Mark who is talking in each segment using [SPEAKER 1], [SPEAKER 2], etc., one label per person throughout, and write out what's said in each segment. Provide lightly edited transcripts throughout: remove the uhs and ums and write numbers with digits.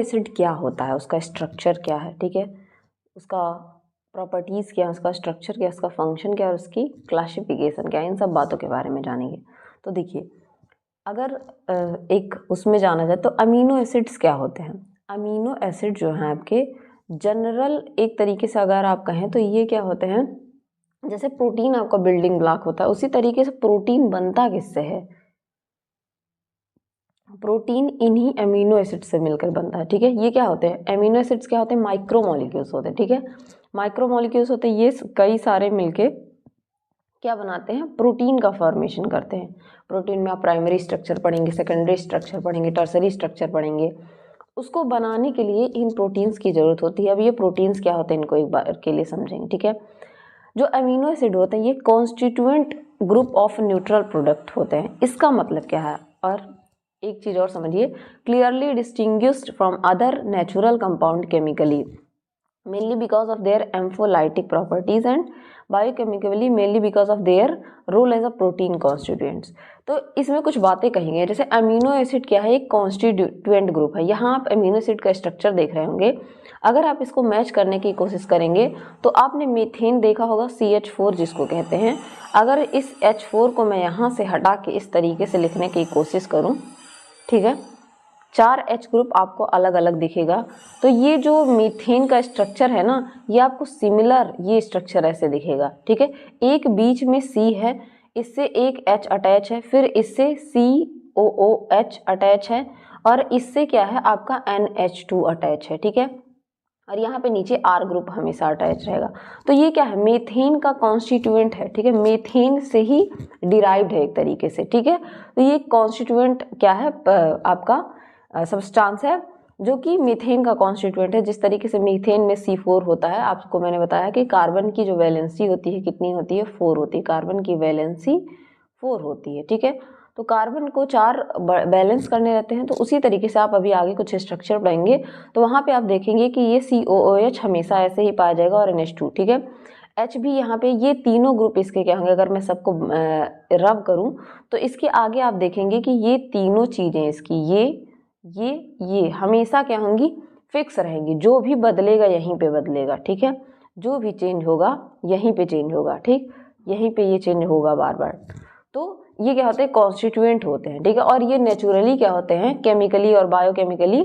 [SPEAKER 1] Acid क्या होता है, उसका स्ट्रक्चर क्या है, ठीक है, उसका प्रॉपर्टीज़ क्या है, उसका स्ट्रक्चर क्या है, उसका फंक्शन क्या है और उसकी क्लासिफिकेशन क्या है, इन सब बातों के बारे में जानेंगे। तो देखिए, अगर एक उसमें जाना जाए तो अमीनो एसिड्स क्या होते हैं। अमीनो एसिड जो हैं आपके जनरल एक तरीके से अगर आप कहें तो ये क्या होते हैं, जैसे प्रोटीन आपका बिल्डिंग ब्लॉक होता है उसी तरीके से प्रोटीन बनता किससे है, प्रोटीन इन्हीं अमीनो एसिड से मिलकर बनता है, ठीक है। ये क्या होते हैं, अमीनो एसिड्स क्या होते हैं, माइक्रोमोलिक्यूल्स होते हैं, ठीक है, माइक्रोमोलिक्यूल्स होते हैं, ये कई सारे मिलके क्या बनाते हैं, प्रोटीन का फॉर्मेशन करते हैं। प्रोटीन में आप प्राइमरी स्ट्रक्चर पढ़ेंगे, सेकेंडरी स्ट्रक्चर पढ़ेंगे, टर्सरी स्ट्रक्चर पढ़ेंगे। उसको बनाने के लिए इन प्रोटीन्स की ज़रूरत होती है। अब ये प्रोटीन्स क्या होते हैं इनको एक बार के लिए समझेंगे, ठीक है। जो अमीनो एसिड होते हैं ये constituent group of neutral product होते हैं। इसका मतलब क्या है, और एक चीज़ और समझिए, clearly distinguished from other natural compound chemically mainly because of their ampholytic properties and biochemically mainly because of their role as a protein constituents। तो इसमें कुछ बातें कही गई, जैसे अमीनो एसिड क्या है, एक कॉन्स्टिट्यूएंट ग्रुप है। यहाँ आप अमीनो एसिड का स्ट्रक्चर देख रहे होंगे, अगर आप इसको मैच करने की कोशिश करेंगे तो आपने मीथेन देखा होगा, CH4 जिसको कहते हैं। अगर इस H4 को मैं यहाँ से हटा के इस तरीके से लिखने की कोशिश करूँ, ठीक है, 4 H ग्रुप आपको अलग अलग दिखेगा। तो ये जो मीथेन का स्ट्रक्चर है ना, ये आपको सिमिलर ये स्ट्रक्चर ऐसे दिखेगा, ठीक है। एक बीच में C है, इससे एक H अटैच है, फिर इससे COOH अटैच है, और इससे क्या है आपका NH2 अटैच है, ठीक है। और यहाँ पे नीचे R ग्रुप हमेशा अटैच रहेगा। तो ये क्या है, मीथेन का कॉन्स्टिट्यूएंट है, ठीक है, मीथेन से ही डिराइव्ड है एक तरीके से, ठीक है। तो ये कॉन्स्टिट्यूएंट क्या है, आपका सब्सटेंस है जो कि मीथेन का कॉन्स्टिट्यूएंट है। जिस तरीके से मीथेन में C4 होता है, आपको मैंने बताया कि कार्बन की जो वैलेंसी होती है कितनी होती है, 4 होती है, कार्बन की वैलेंसी 4 होती है, ठीक है। तो कार्बन को 4 बैलेंस करने रहते हैं। तो उसी तरीके से आप अभी आगे कुछ स्ट्रक्चर पढ़ेंगे तो वहाँ पे आप देखेंगे कि ये COOH हमेशा ऐसे ही पाया जाएगा, और NH2, ठीक है। H भी यहाँ पे, ये तीनों ग्रुप इसके क्या होंगे, अगर मैं सबको रब करूँ तो इसके आगे आप देखेंगे कि ये तीनों चीज़ें इसकी, ये हमेशा क्या होंगी, फिक्स रहेंगी। जो भी बदलेगा यहीं पे बदलेगा, ठीक है, जो भी चेंज होगा यहीं पे चेंज होगा, ठीक, यहीं पे ये चेंज होगा बार बार। तो ये क्या होते हैं, कॉन्स्टिट्यूएंट होते हैं, ठीक है। और ये नेचुरली क्या होते हैं, केमिकली और बायोकेमिकली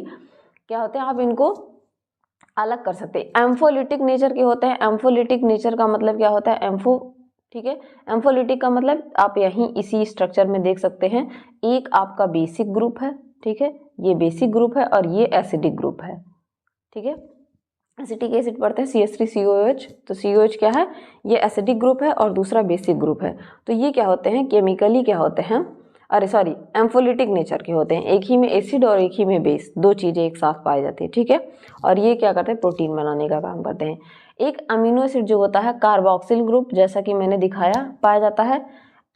[SPEAKER 1] क्या होते हैं, आप इनको अलग कर सकते हैं। एम्फोलिटिक नेचर के होते हैं। एम्फोलिटिक नेचर का मतलब क्या होता है, एम्फो, ठीक है, एम्फोलिटिक का मतलब आप यहीं इसी स्ट्रक्चर में देख सकते हैं, एक आपका बेसिक ग्रुप है, ठीक है, ये बेसिक ग्रुप है, और ये एसिडिक ग्रुप है, ठीक है। एसिटिक एसिड पढ़ते हैं CH3COOH, तो COH क्या है, ये एसिडिक ग्रुप है, और दूसरा बेसिक ग्रुप है। तो ये क्या होते हैं, केमिकली क्या होते हैं, अरे सॉरी, एम्फोलिटिक नेचर के होते हैं। एक ही में एसिड और एक ही में बेस, दो चीज़ें एक साथ पाई जाती है, ठीक है। और ये क्या करते हैं, प्रोटीन बनाने का काम करते हैं। एक अमीनो एसिड जो होता है कार्बोक्सिल ग्रुप, जैसा कि मैंने दिखाया, पाया जाता है।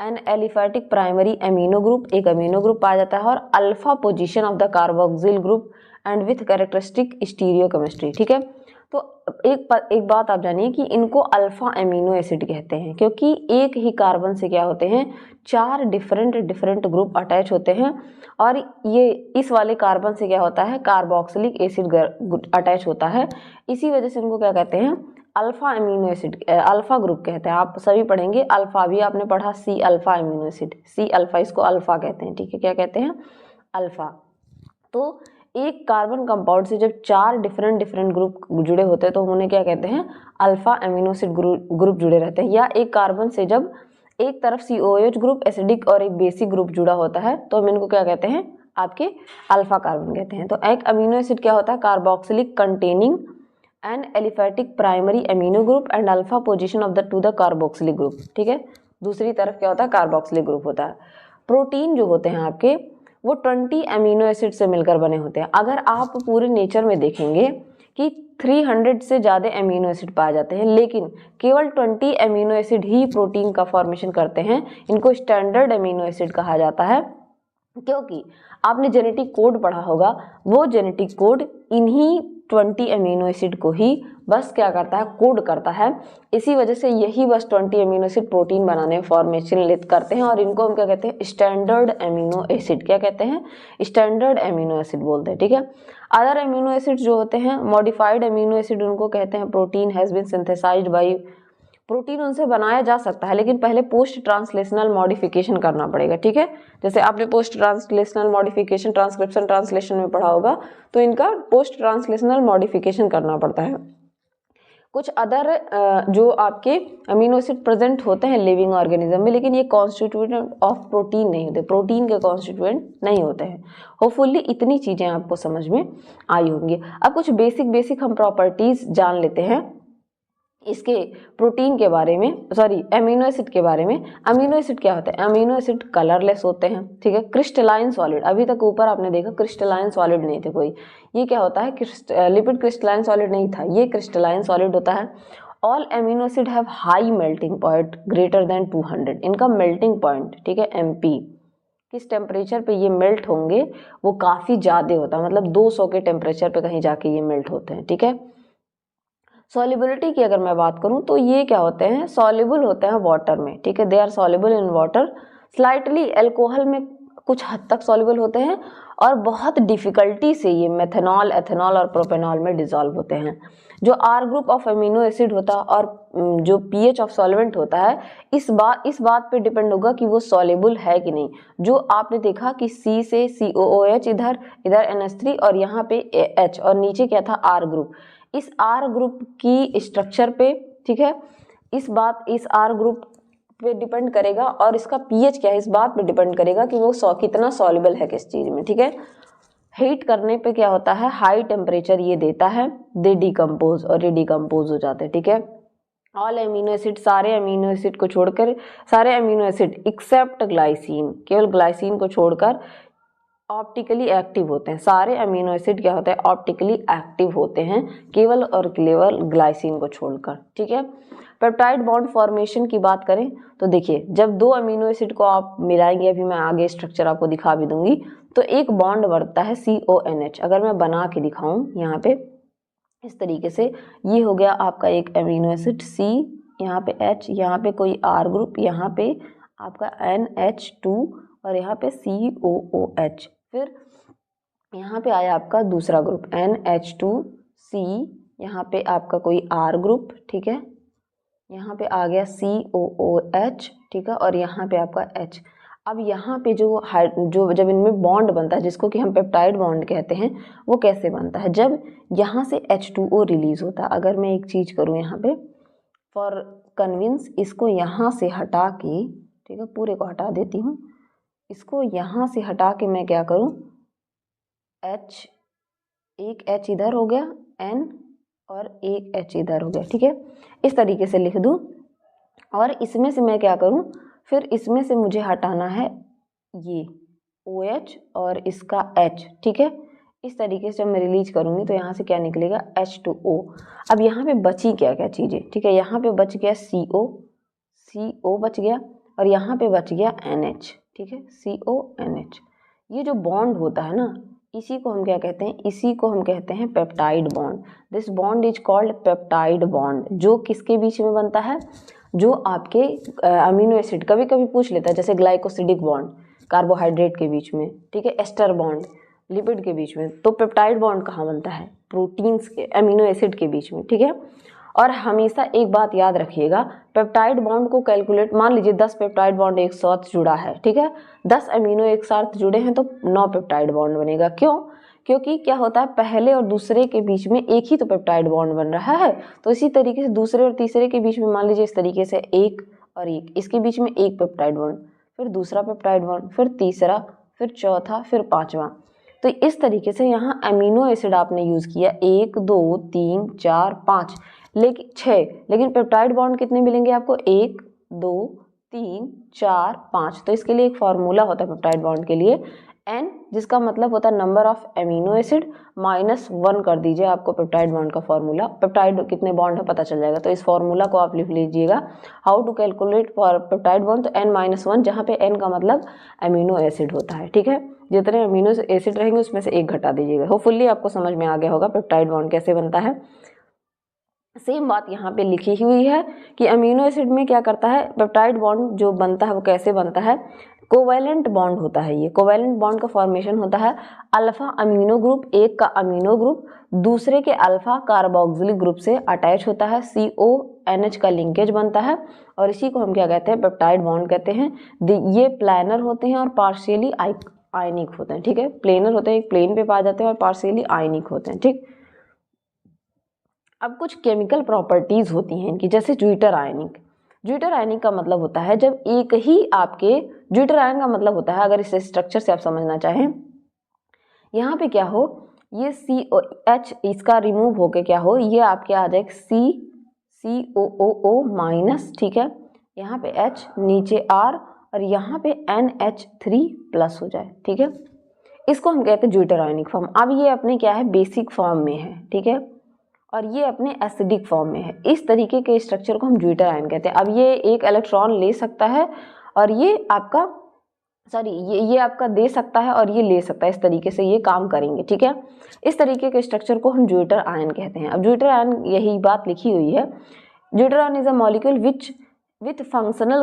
[SPEAKER 1] An aliphatic primary amino group, एक अमीनो ग्रुप पाया जाता है, और alpha position of the carboxyl group and with characteristic stereochemistry, ठीक है। तो एक बात आप जानिए कि इनको अल्फा अमीनो एसिड कहते हैं, क्योंकि एक ही कार्बन से क्या होते हैं, 4 डिफरेंट ग्रुप अटैच होते हैं, और ये इस वाले कार्बन से क्या होता है, कार्बोक्सिलिक एसिड अटैच होता है। इसी वजह से इनको क्या कहते हैं, alpha amino acid, alpha group कहते हैं। आप सभी पढ़ेंगे, अल्फा भी आपने पढ़ा, C alpha amino acid, C alpha, इसको अल्फा कहते हैं, ठीक है, क्या कहते हैं, अल्फा। तो एक कार्बन कंपाउंड से जब 4 डिफरेंट ग्रुप जुड़े होते हैं तो उन्हें क्या कहते हैं, अल्फा अमीनो एसिड ग्रुप जुड़े रहते हैं। या एक कार्बन से जब एक तरफ COOH ग्रुप एसिडिक और एक बेसिक ग्रुप जुड़ा होता है तो हम इनको क्या कहते हैं, आपके अल्फा कार्बन कहते हैं। तो एक अमीनो एसिड क्या होता है, carboxylic containing N aliphatic primary amino group and alpha position of the two the carboxylic group, ठीक है। दूसरी तरफ क्या होता है, कार्बोक्सिलिक ग्रुप होता है। प्रोटीन जो होते हैं आपके, वो 20 अमीनो एसिड से मिलकर बने होते हैं। अगर आप पूरे नेचर में देखेंगे कि 300 से ज़्यादा अमीनो एसिड पाए जाते हैं, लेकिन केवल 20 अमीनो एसिड ही प्रोटीन का फॉर्मेशन करते हैं। इनको स्टैंडर्ड अमीनो एसिड कहा जाता है, क्योंकि आपने जेनेटिक कोड पढ़ा होगा, वो जेनेटिक कोड इन्हीं 20 अमीनो एसिड को ही बस क्या करता है, कोड करता है। इसी वजह से यही बस 20 अमीनो एसिड प्रोटीन बनाने में फॉर्मेशन करते हैं, और इनको हम क्या कहते हैं, स्टैंडर्ड अमीनो एसिड। क्या कहते हैं, स्टैंडर्ड अमीनो एसिड बोलते हैं, ठीक है। अदर अमीनो एसिड जो होते हैं मॉडिफाइड अमीनो एसिड, उनको कहते हैं protein has been synthesized by, protein उनसे बनाया जा सकता है लेकिन पहले पोस्ट ट्रांसलेशनल मॉडिफिकेशन करना पड़ेगा, ठीक है। जैसे आपने post translational modification transcription translation में पढ़ा होगा, तो इनका पोस्ट ट्रांसलेशनल मॉडिफिकेशन करना पड़ता है। कुछ अदर जो आपके अमीनो एसिड प्रेजेंट होते हैं लिविंग ऑर्गेनिज्म में, लेकिन ये कॉन्स्टिट्यूएंट ऑफ प्रोटीन नहीं होते, प्रोटीन के कॉन्स्टिट्यूएंट नहीं होते हैं। होपफुली इतनी चीज़ें आपको समझ में आई होंगी। अब कुछ बेसिक हम प्रॉपर्टीज जान लेते हैं इसके प्रोटीन के बारे में, सॉरी अमीनो एसिड के बारे में। अमीनो एसिड क्या होता है, अमीनो एसिड कलरलेस होते हैं, ठीक है। क्रिस्टलाइन सॉलिड, अभी तक ऊपर आपने देखा क्रिस्टलाइन सॉलिड नहीं थे कोई, ये क्या होता है, लिपिड क्रिस्टलाइन सॉलिड नहीं था, ये क्रिस्टलाइन सॉलिड होता है। All amino acid have high melting point greater than 200, इनका मेल्टिंग पॉइंट, ठीक है, MP, किस टेम्परेचर पे ये मेल्ट होंगे वो काफ़ी ज़्यादा होता है, मतलब 200 के टेम्परेचर पे कहीं जाके ये मेल्ट होते हैं, ठीक है। सॉल्युबिलिटी की अगर मैं बात करूं तो ये क्या होते हैं, सॉल्युबल होते हैं वाटर में, ठीक है, they are soluble in water, slightly alcohol में कुछ हद तक सॉल्युबल होते हैं, और बहुत डिफिकल्टी से ये मेथनॉल, एथेनॉल और प्रोपेनॉल में डिसॉल्व होते हैं। जो R group of amino acid होता है और जो pH ऑफ सॉल्वेंट होता है, इस बात पे डिपेंड होगा कि वो सॉल्युबल है कि नहीं। जो आपने देखा कि C से COOH, इधर NH3 और यहाँ पे H, और नीचे क्या था, R ग्रुप, इस R ग्रुप की स्ट्रक्चर पे, ठीक है, इस R ग्रुप पे डिपेंड करेगा, और इसका pH क्या है इस बात पे डिपेंड करेगा कि वो कितना सॉल्युबल है किस चीज़ में, ठीक है। हीट करने पे क्या होता है, हाई टेम्परेचर ये देता है, दे डिकम्पोज, और ये डिकम्पोज हो जाते हैं, ठीक है। ऑल अमीनो एसिड, सारे अमीनो एसिड को छोड़कर, सारे अमीनो एसिड एक्सेप्ट ग्लाइसिन, केवल ग्लाइसिन को छोड़कर ऑप्टिकली एक्टिव होते हैं। सारे अमीनो एसिड क्या होते हैं, ऑप्टिकली एक्टिव होते हैं, केवल और केवल ग्लाइसिन को छोड़कर, ठीक है। पेप्टाइड बॉन्ड फॉर्मेशन की बात करें तो देखिए, जब दो अमीनो एसिड को आप मिलाएंगे, अभी मैं आगे स्ट्रक्चर आपको दिखा भी दूंगी, तो एक बॉन्ड बनता है CONH। अगर मैं बना के दिखाऊं यहाँ पे इस तरीके से, ये हो गया आपका एक अमीनो एसिड C, यहाँ पे H, यहाँ पे कोई R ग्रुप, यहाँ पे आपका NH2 और यहाँ पे COOH, फिर यहाँ पे आया आपका दूसरा ग्रुप NH2C, यहाँ पे आपका कोई R ग्रुप, ठीक है, यहाँ पे आ गया COOH, ठीक है, और यहाँ पे आपका H। अब यहाँ पे जो जब इनमें बॉन्ड बनता है, जिसको कि हम पेप्टाइड बॉन्ड कहते हैं, वो कैसे बनता है, जब यहाँ से H2O रिलीज होता है। अगर मैं एक चीज़ करूँ यहाँ पे फॉर कन्विंस, इसको यहाँ से हटा के, ठीक है, पूरे को हटा देती हूँ, इसको यहाँ से हटा के मैं क्या करूँ, H, एक H इधर हो गया, N, और एक H इधर हो गया, ठीक है, इस तरीके से लिख दूँ। और इसमें से मैं क्या करूँ, फिर इसमें से मुझे हटाना है ये OH और इसका H, ठीक है। इस तरीके से जब मैं रिलीज करूँगी तो यहाँ से क्या निकलेगा, H2O। अब यहाँ पे बची क्या क्या चीज़ें, ठीक है, यहाँ पे बच गया CO बच गया, और यहाँ पे बच गया NH, ठीक है, CONH। ये जो बॉन्ड होता है ना, इसी को हम क्या कहते हैं, इसी को हम कहते हैं peptide bond. This bond is called peptide bond, जो किसके बीच में बनता है, जो आपके अमीनो एसिड, कभी कभी पूछ लेता है, जैसे ग्लाइकोसिडिक बॉन्ड कार्बोहाइड्रेट के बीच में, ठीक है, एस्टर बॉन्ड लिपिड के बीच में। तो पेप्टाइड बॉन्ड कहाँ बनता है, प्रोटीन्स के, अमीनो एसिड के बीच में, ठीक है। और हमेशा एक बात याद रखिएगा, पेप्टाइड बॉन्ड को कैलकुलेट, मान लीजिए 10 पेप्टाइड बॉन्ड एक साथ जुड़ा है, ठीक है, 10 अमीनो एक साथ जुड़े हैं तो 9 पेप्टाइड बॉन्ड बनेगा। क्यों, क्योंकि क्या होता है, पहले और दूसरे के बीच में एक ही तो पेप्टाइड बॉन्ड बन रहा है, तो इसी तरीके से दूसरे और तीसरे के बीच में मान लीजिए इस तरीके से एक और एक, इसके बीच में एक पेप्टाइड बॉन्ड, फिर दूसरा पेप्टाइड बॉन्ड, फिर तीसरा, फिर चौथा, फिर पांचवा। तो इस तरीके से यहाँ अमीनो एसिड आपने यूज़ किया 1 2 3 4 5, लेकिन 6, लेकिन पेप्टाइड बॉन्ड कितने मिलेंगे आपको, 1 2 3 4 5। तो इसके लिए एक फार्मूला होता है पेप्टाइड बॉन्ड के लिए, N, जिसका मतलब होता है नंबर ऑफ अमीनो एसिड -1 कर दीजिए, आपको पेप्टाइड बॉन्ड का फार्मूला, पेप्टाइड कितने बॉन्ड है पता चल जाएगा। तो इस फार्मूला को आप लिख लीजिएगा, how to calculate for peptide bond, तो N-1, जहाँ पे N का मतलब अमीनो एसिड होता है, ठीक है। जितने अमीनो एसिड रहेंगे उसमें से एक घटा दीजिएगा। होपफुली आपको समझ में आ गया होगा पेप्टाइड बॉन्ड कैसे बनता है। सेम बात यहाँ पे लिखी हुई है कि अमीनो एसिड में क्या करता है, पेप्टाइड बॉन्ड जो बनता है वो कैसे बनता है, कोवैलेंट बॉन्ड होता है। ये कोवैलेंट बॉन्ड का फॉर्मेशन होता है अल्फा अमीनो ग्रुप, एक का अमीनो ग्रुप दूसरे के अल्फा कार्बोक्सिलिक ग्रुप से अटैच होता है, CONH का लिंकेज बनता है और इसी को हम क्या कहते हैं, पेप्टाइड बॉन्ड कहते हैं। ये प्लानर होते हैं और पार्शियली आयनिक होते हैं। ठीक है, प्लेनर होते हैं, एक प्लेन पे पाए जाते हैं और पार्शियली आयनिक होते हैं। ठीक, अब कुछ केमिकल प्रॉपर्टीज होती हैं इनकी, जैसे ज्विटर आयनिक। ज्विटर आयनिक का मतलब होता है जब एक ही आपके, ज्विटर आयन का मतलब होता है, अगर इस स्ट्रक्चर से आप समझना चाहें, यहाँ पे क्या हो, ये COH इसका रिमूव होके क्या हो, ये आपके आ जाए COOO माइनस। ठीक है, यहाँ पे H नीचे R और यहाँ पे NH3 प्लस हो जाए। ठीक है, इसको हम कहते हैं ज्विटर आयनिक फॉर्म। अब ये अपने क्या है, बेसिक फॉर्म में है। ठीक है, और ये अपने एसिडिक फॉर्म में है। इस तरीके के स्ट्रक्चर को हम ज्विटर आयन कहते हैं। अब ये एक इलेक्ट्रॉन ले सकता है और ये आपका ये आपका दे सकता है और ये ले सकता है, इस तरीके से ये काम करेंगे। ठीक है, इस तरीके के स्ट्रक्चर को हम ज्विटर आयन कहते हैं। अब ज्विटर आयन यही बात लिखी हुई है, zwitter ion is a molecule with functional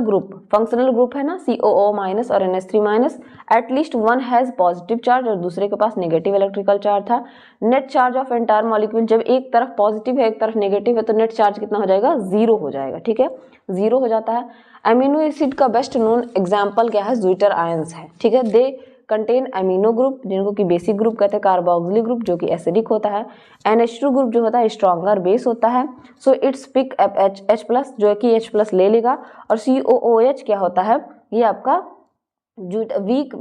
[SPEAKER 1] group है ना, COO माइनस और NH3 minus, at least one has positive charge और दूसरे के पास नेगेटिव इलेक्ट्रिकल चार्ज था। Net charge of entire molecule, जब एक तरफ पॉजिटिव है एक तरफ नेगेटिव है तो नेट चार्ज कितना हो जाएगा, 0 हो जाएगा। ठीक है, 0 हो जाता है। अमीनो एसिड का बेस्ट नोन एग्जाम्पल क्या है, ज्विटर आयंस है। ठीक है, दे कंटेन अमीनो ग्रुप जिनको कि बेसिक ग्रुप कहते हैं, कार्बोक्सिलिक ग्रुप जो कि एसिडिक होता है, NH2 ग्रुप जो होता है स्ट्रॉन्गर बेस होता है, so it's pick up H plus जो कि H प्लस ले लेगा, और COOH क्या होता है, ये आपका वीक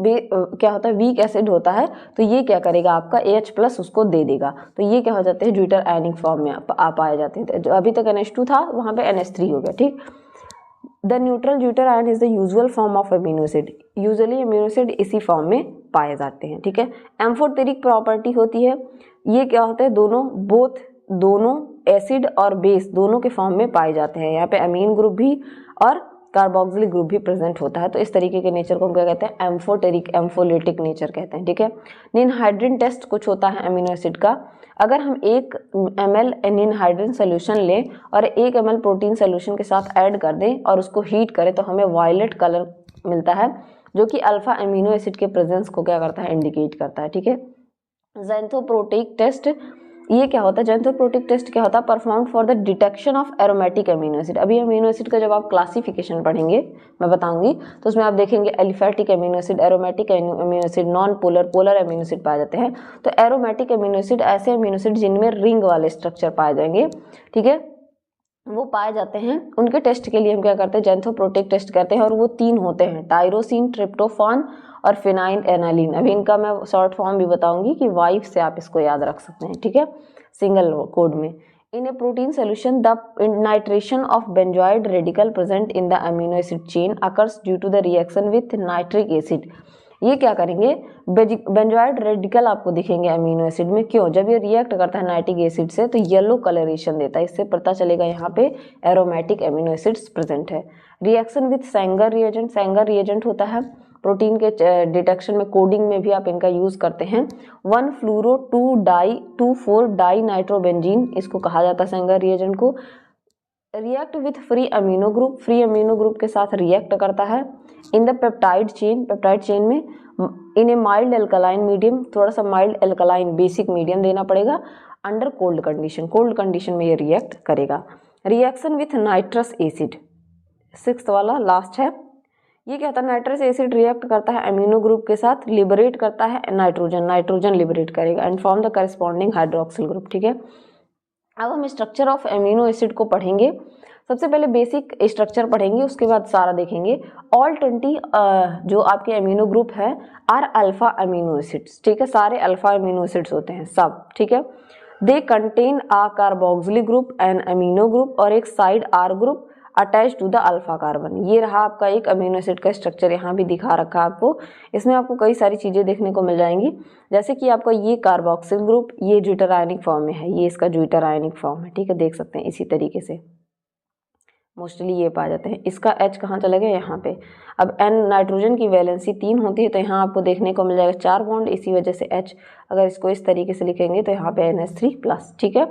[SPEAKER 1] क्या होता है, वीक एसिड होता है, तो ये क्या करेगा, आपका H प्लस उसको दे देगा, तो ये क्या हो जाते हैं, ज्विटर आयनिक फॉर्म में आप पाए जाते हैं। जो अभी तक NH2 था वहाँ पे NH3 हो गया। ठीक, the neutral zwitter ion is the usual form of amino acid, usually amino acid इसी फॉर्म में पाए जाते हैं। ठीक है, एम्फोटेरिक प्रॉपर्टी होती है, ये क्या होता है, दोनों एसिड और बेस दोनों के फॉर्म में पाए जाते हैं। यहाँ पे अमीन ग्रुप भी और कार्बोक्सिलिक ग्रुप भी प्रेजेंट होता है, तो इस तरीके के नेचर को हम क्या कहते हैं, एम्फोलिटिक नेचर कहते हैं। ठीक है, निनहाइड्रिन टेस्ट कुछ होता है अमीनो एसिड का, अगर हम 1 ml निनहाइड्रिन सोल्यूशन लें और 1 ml प्रोटीन सोल्यूशन के साथ ऐड कर दें और उसको हीट करें तो हमें वायलेट कलर मिलता है, जो कि अल्फा अमीनो एसिड के प्रेजेंस को क्या करता है, इंडिकेट करता है। ठीक है, ज़ैंथोप्रोटिक टेस्ट, ये क्या होता है, ज़ैंथोप्रोटिक टेस्ट क्या होता है, performed for the detection of aromatic amino acid. अभी अमीनो एसिड का जब आप क्लासिफिकेशन पढ़ेंगे मैं बताऊंगी तो उसमें आप देखेंगे aliphatic amino acid, aromatic amino acid, non polar, polar amino acid पाए जाते हैं। तो एरोमेटिक अमीनो एसिड ऐसे अमीनो एसिड जिनमें रिंग वाले स्ट्रक्चर पाए जाएंगे। ठीक है, वो पाए जाते हैं, उनके टेस्ट के लिए हम क्या करते हैं, ज़ैंथोप्रोटिक टेस्ट करते हैं, और वो 3 होते हैं, टायरोसिन, ट्रिप्टोफान और फिनाइल एनालिन। अभी इनका मैं शॉर्ट फॉर्म भी बताऊंगी कि वाइफ से आप इसको याद रख सकते हैं। ठीक है, सिंगल कोड में। In a protein solution the nitration of benzoid radical present in the amino acid chain occurs due to the reaction with nitric acid. ये क्या करेंगे, बेंजोइड रेडिकल आपको दिखेंगे अमीनो एसिड में, क्यों, जब ये रिएक्ट करता है नाइट्रिक एसिड से तो येलो कलरेशन देता है, इससे पता चलेगा यहाँ पे एरोमेटिक अमीनो एसिड्स प्रेजेंट है। Reaction with Sanger reagent, Sanger reagent होता है प्रोटीन के डिटेक्शन में, कोडिंग में भी आप इनका यूज करते हैं। 1-फ्लूरो-2-4 डाई नाइट्रोबेंजीन, इसको कहा जाता है सैंगर रिएजेंट को। React with free amino group, free amino group के साथ रिएक्ट करता है। इन द पेप्टाइड चेन में in A mild alkaline medium, थोड़ा सा माइल्ड एल्कलाइन बेसिक मीडियम देना पड़ेगा, अंडर कोल्ड कंडीशन में ये रिएक्ट करेगा। Reaction with nitrous acid, 6th वाला लास्ट है, ये क्या होता है, नाइट्रस एसिड रिएक्ट करता है अमीनो ग्रुप के साथ, लिबरेट करता है नाइट्रोजन लिबरेट करेगा and form the corresponding hydroxyl group. ठीक है, अब हम स्ट्रक्चर ऑफ अमीनो एसिड को पढ़ेंगे। सबसे पहले बेसिक स्ट्रक्चर पढ़ेंगे, उसके बाद सारा देखेंगे। ऑल 20 जो आपके अमीनो ग्रुप है आर अल्फा अमीनो एसिड्स। ठीक है, सारे अल्फा अमीनो एसिड्स होते हैं सब। ठीक है, they contain a carboxylic group and amino group और एक side R group attach to the alpha carbon. ये रहा आपका एक अमीनो एसिड का स्ट्रक्चर, यहाँ भी दिखा रखा है आपको। इसमें आपको कई सारी चीज़ें देखने को मिल जाएंगी, जैसे कि आपका ये कार्बोक्सिल ग्रुप, ये ज्विटर आयनिक फॉर्म में है, ये इसका ज्विटर आयनिक फॉर्म है। ठीक है, देख सकते हैं इसी तरीके से मोस्टली ये पाए जाते हैं। इसका H कहाँ चला गया, यहाँ पे। अब N नाइट्रोजन की वैलेंसी 3 होती है, तो यहाँ आपको देखने को मिल जाएगा 4 बॉन्ड, इसी वजह से H। अगर इसको इस तरीके से लिखेंगे तो यहाँ पे NH3+, ठीक है,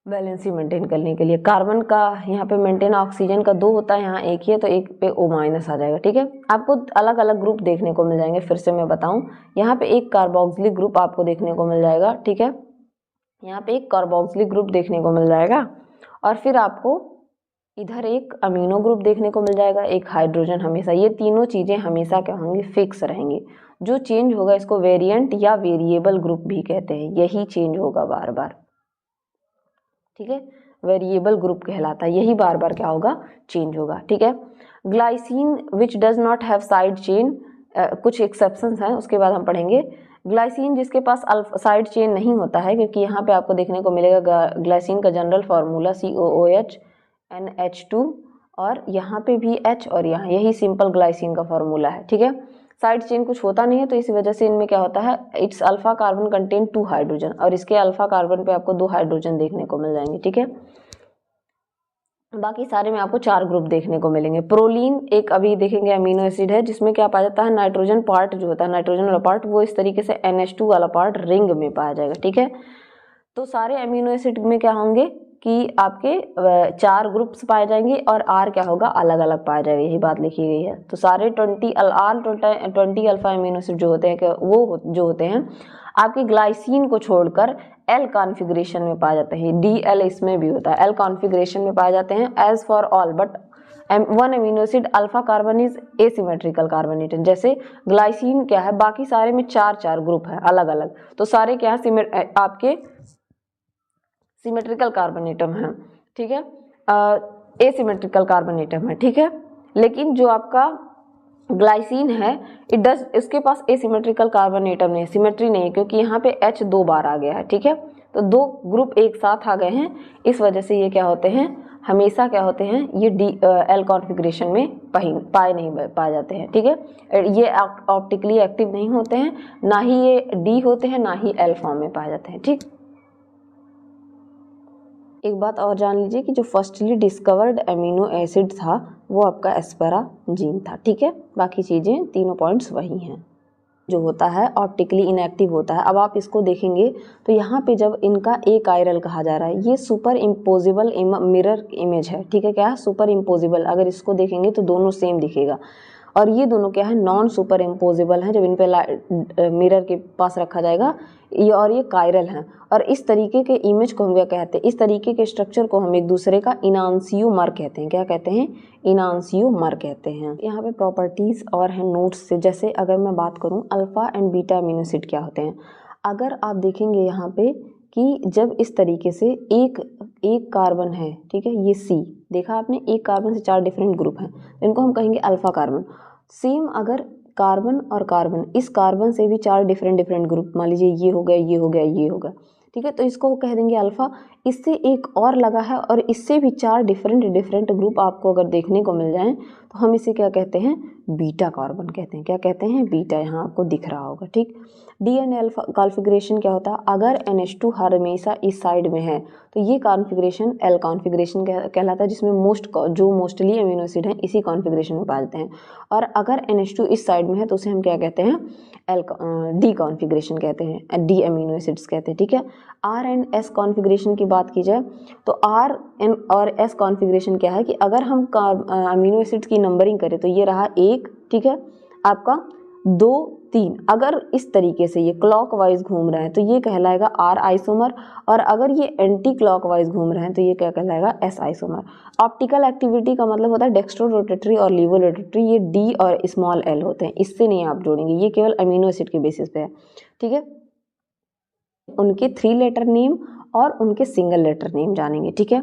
[SPEAKER 1] वैलेंसी मेंटेन करने के लिए। कार्बन का यहाँ पे मेंटेन ऑक्सीजन का 2 होता है, यहाँ 1 ही है, तो 1 पे O- आ जाएगा, ठीक है। आपको अलग अलग ग्रुप देखने को मिल जाएंगे, फिर से मैं बताऊँ, यहाँ पे एक कार्बोक्सिलिक ग्रुप आपको देखने को मिल जाएगा, ठीक है, यहाँ पे एक कार्बोक्सिलिक ग्रुप देखने को मिल जाएगा, और फिर आपको इधर एक अमीनो ग्रुप देखने को मिल जाएगा, एक हाइड्रोजन। हमेशा ये तीनों चीज़ें हमेशा क्या होंगी, फिक्स रहेंगी। जो चेंज होगा इसको वेरिएंट या वेरिएबल ग्रुप भी कहते हैं, यही चेंज होगा बार बार, ठीक है, वेरिएबल ग्रुप कहलाता है, यही बार बार क्या होगा, चेंज होगा, ठीक है। Glycine which does not have side chain, कुछ एक्सेप्शंस हैं, उसके बाद हम पढ़ेंगे। ग्लाइसिन जिसके पास साइड चेन नहीं होता है, क्योंकि यहाँ पे आपको देखने को मिलेगा ग्लाइसिन का जनरल फार्मूला COOH NH2, और यहाँ पे भी H, और यहाँ यही सिंपल ग्लाइसिन का फार्मूला है, ठीक है। साइड चेन कुछ होता नहीं है, तो इसी वजह से इनमें क्या होता है, it's alpha carbon contain 2 hydrogen, और इसके अल्फा कार्बन पे आपको 2 हाइड्रोजन देखने को मिल जाएंगे, ठीक है। बाकी सारे में आपको 4 ग्रुप देखने को मिलेंगे। प्रोलीन एक अभी देखेंगे अमीनो एसिड है, जिसमें क्या पाया जाता है, नाइट्रोजन पार्ट जो होता है, नाइट्रोजन वाला पार्ट, वो इस तरीके से NH2 वाला पार्ट रिंग में पाया जाएगा, ठीक है। तो सारे अमीनो एसिड में क्या होंगे कि आपके 4 ग्रुप्स पाए जाएंगे, और R क्या होगा, अलग अलग पाया जाएगा, यही बात लिखी गई है। तो सारे 20 अल्फा अमीनो एसिड जो होते हैं, वो जो होते हैं आपके ग्लाइसिन को छोड़कर L कॉन्फ़िगरेशन में पाए जाते हैं। DL इसमें भी होता है, L कॉन्फ़िगरेशन में पाए जाते हैं। As for all but one amino acid alpha carbon is asymmetrical carbonated. जैसे ग्लाइसिन क्या है, बाकी सारे में 4 ग्रुप है अलग अलग, तो सारे क्या है, आपके सिमेट्रिकल कार्बोनेटम है, ठीक है, एसिमेट्रिकल कार्बोनेटम है, ठीक है। लेकिन जो आपका ग्लाइसिन है, इसके पास एसिमेट्रिकल कार्बोनेटम नहीं है, सिमेट्री नहीं है, क्योंकि यहाँ पे H 2 बार आ गया है, ठीक है। तो 2 ग्रुप एक साथ आ गए हैं, इस वजह से ये क्या होते हैं, हमेशा क्या होते हैं, ये L कॉन्फ़िगरेशन में नहीं पाए जाते हैं, ठीक है। ये ऑप्टिकली एक्टिव नहीं होते हैं, ना ही ये D होते हैं, ना ही L फॉर्म में पाए जाते हैं, ठीक। एक बात और जान लीजिए कि जो फर्स्टली डिस्कवर्ड अमीनो एसिड था वो आपका एस्पेराजीन था, ठीक है। बाकी चीज़ें तीनों पॉइंट्स वही हैं। जो होता है ऑप्टिकली इनएक्टिव होता है। अब आप इसको देखेंगे तो यहाँ पे जब इनका अकायरल कहा जा रहा है, ये सुपर इम्पोजिबल मिरर इमेज है, ठीक है। क्या है, सुपर इम्पोजिबल। अगर इसको देखेंगे तो दोनों सेम दिखेगा, और ये दोनों क्या है, नॉन सुपर इम्पोजिबल हैं। जब इन पे मिरर के पास रखा जाएगा ये, और ये कायरल हैं, और इस तरीके के इमेज को हम क्या कहते हैं, इस तरीके के स्ट्रक्चर को हम एक दूसरे का इनांसियोमर कहते हैं। क्या कहते हैं, इनांसियोमर कहते हैं। यहाँ पे प्रॉपर्टीज़ और हैं नोट्स से, जैसे अगर मैं बात करूँ alpha and beta amino acid क्या होते हैं। अगर आप देखेंगे यहाँ पे कि जब इस तरीके से एक कार्बन है, ठीक है, ये C देखा आपने, एक कार्बन से 4 डिफरेंट ग्रुप हैं, इनको हम कहेंगे अल्फ़ा कार्बन। सेम अगर कार्बन और कार्बन, इस कार्बन से भी 4 डिफरेंट ग्रुप, मान लीजिए ये हो गया, ये हो गया, ये हो गया, ठीक है, तो इसको कह देंगे अल्फ़ा। इससे एक और लगा है और इससे भी 4 डिफरेंट ग्रुप आपको अगर देखने को मिल जाएं तो हम इसे क्या कहते हैं, बीटा कार्बन कहते हैं। क्या कहते हैं, बीटा, यहाँ आपको दिख रहा होगा, ठीक। DNA कॉन्फ़िगरेशन क्या होता है, अगर NH2 हमेशा इस साइड में है तो ये कॉन्फ़िगरेशन L कॉन्फ़िगरेशन कहलाता है, जिसमें मोस्टली अमीनो एसिड हैं इसी कॉन्फ़िगरेशन में पाए जाते हैं। और अगर NH2 इस साइड में है तो उसे हम क्या कहते हैं, D कॉन्फ़िगरेशन कहते हैं, D अमीनो एसिड्स कहते हैं, ठीक है। R एंड S कॉन्फ़िगरेशन की बात की जाए तो R एंड और S कॉन्फ़िगरेशन क्या है कि अगर हम अमीनो एसिड्स की नंबरिंग करें तो ये रहा 1, ठीक है, आपका 2, 3, अगर इस तरीके से ये क्लॉकवाइज घूम रहे हैं तो ये कहलाएगा R आइसोमर, और अगर ये एंटी क्लॉकवाइज घूम रहे हैं तो ये क्या कहलाएगा, S आइसोमर। ऑप्टिकल एक्टिविटी का मतलब होता है डेक्स्ट्रो रोटेटरी और लीवो रोटेटरी, ये D और स्मॉल l होते हैं, इससे नहीं आप जोड़ेंगे, ये केवल अमीनो एसिड के बेसिस पे है, ठीक है। उनके 3 लेटर नेम और उनके सिंगल लेटर नेम जानेंगे, ठीक है।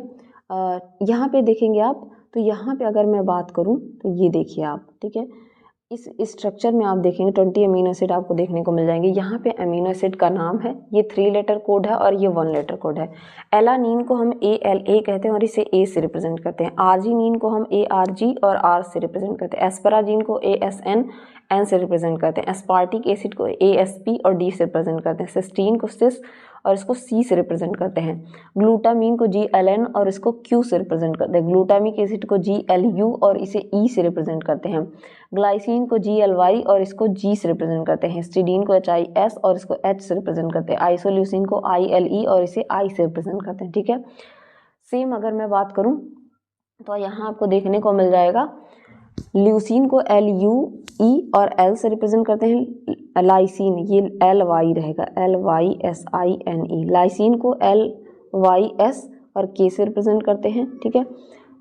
[SPEAKER 1] यहाँ पे देखेंगे आप, तो यहाँ पे अगर मैं बात करूँ तो ये देखिए आप, ठीक है, इस स्ट्रक्चर में आप देखेंगे 20 अमीनो एसिड आपको देखने को मिल जाएंगे। यहाँ पे अमीनो एसिड का नाम है, ये 3 लेटर कोड है और ये 1 लेटर कोड है। एलानीन को हम ALA कहते हैं और इसे A से रिप्रेजेंट करते हैं। आर्जिनीन को हम ARG और R से रिप्रेजेंट करते हैं। एस्पराजीन को ASN N से रिप्रेजेंट करते हैं। एस्पार्टिक एसिड को ASP और D से रिप्रेजेंट करते हैं। सिस्टीन को सिस और इसको C से रिप्रेजेंट करते हैं। ग्लूटामीन को GLN और इसको Q से रिप्रेजेंट करते हैं। ग्लूटामिक एसिड को GLU और इसे E से रिप्रेजेंट करते हैं। ग्लाइसिन को GLY और इसको G से रिप्रेजेंट करते हैं। हिस्टिडीन को HIS और इसको H से रिप्रेजेंट करते हैं। आइसोल्यूसिन को ILE और इसे I से रिप्रेजेंट करते हैं। ठीक है, सेम अगर मैं बात करूं तो यहाँ आपको देखने को मिल जाएगा ल्यूसीन को LUE और L से रिप्रेजेंट करते हैं। लाइसिन ये LY रहेगा, LYSINE। लाइसिन को LYS और K से रिप्रेजेंट करते हैं। ठीक है,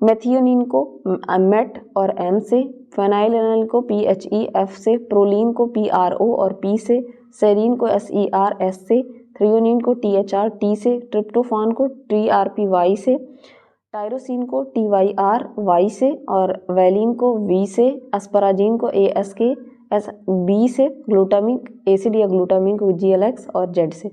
[SPEAKER 1] मेथियोनिन को MET और M से, फेनाइलएनालिन को PHEF से, प्रोलीन को PRO और P से, सेरीन को SERS से, थ्रियोनिन को THR T से, ट्रिप्टोफान को TRPY से, टायरोसिन को TYRY से और वैलिन को V से, अस्पराजीन को ASKB से, ग्लूटामिक एसिड या ग्लूटामिन को GLX और Z से।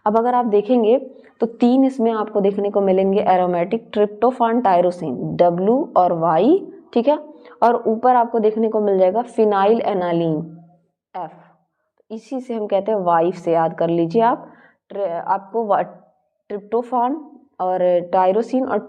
[SPEAKER 1] अब अगर आप देखेंगे तो 3 इसमें आपको देखने को मिलेंगे एरोमेटिक, ट्रिप्टोफान, टायरोसिन W और Y। ठीक है, और ऊपर आपको देखने को मिल जाएगा फिनाइल एनालिन F। इसी से हम कहते हैं वाइफ से याद कर लीजिए आप। आपको ट्रिप्टोफान और टायरोसिन और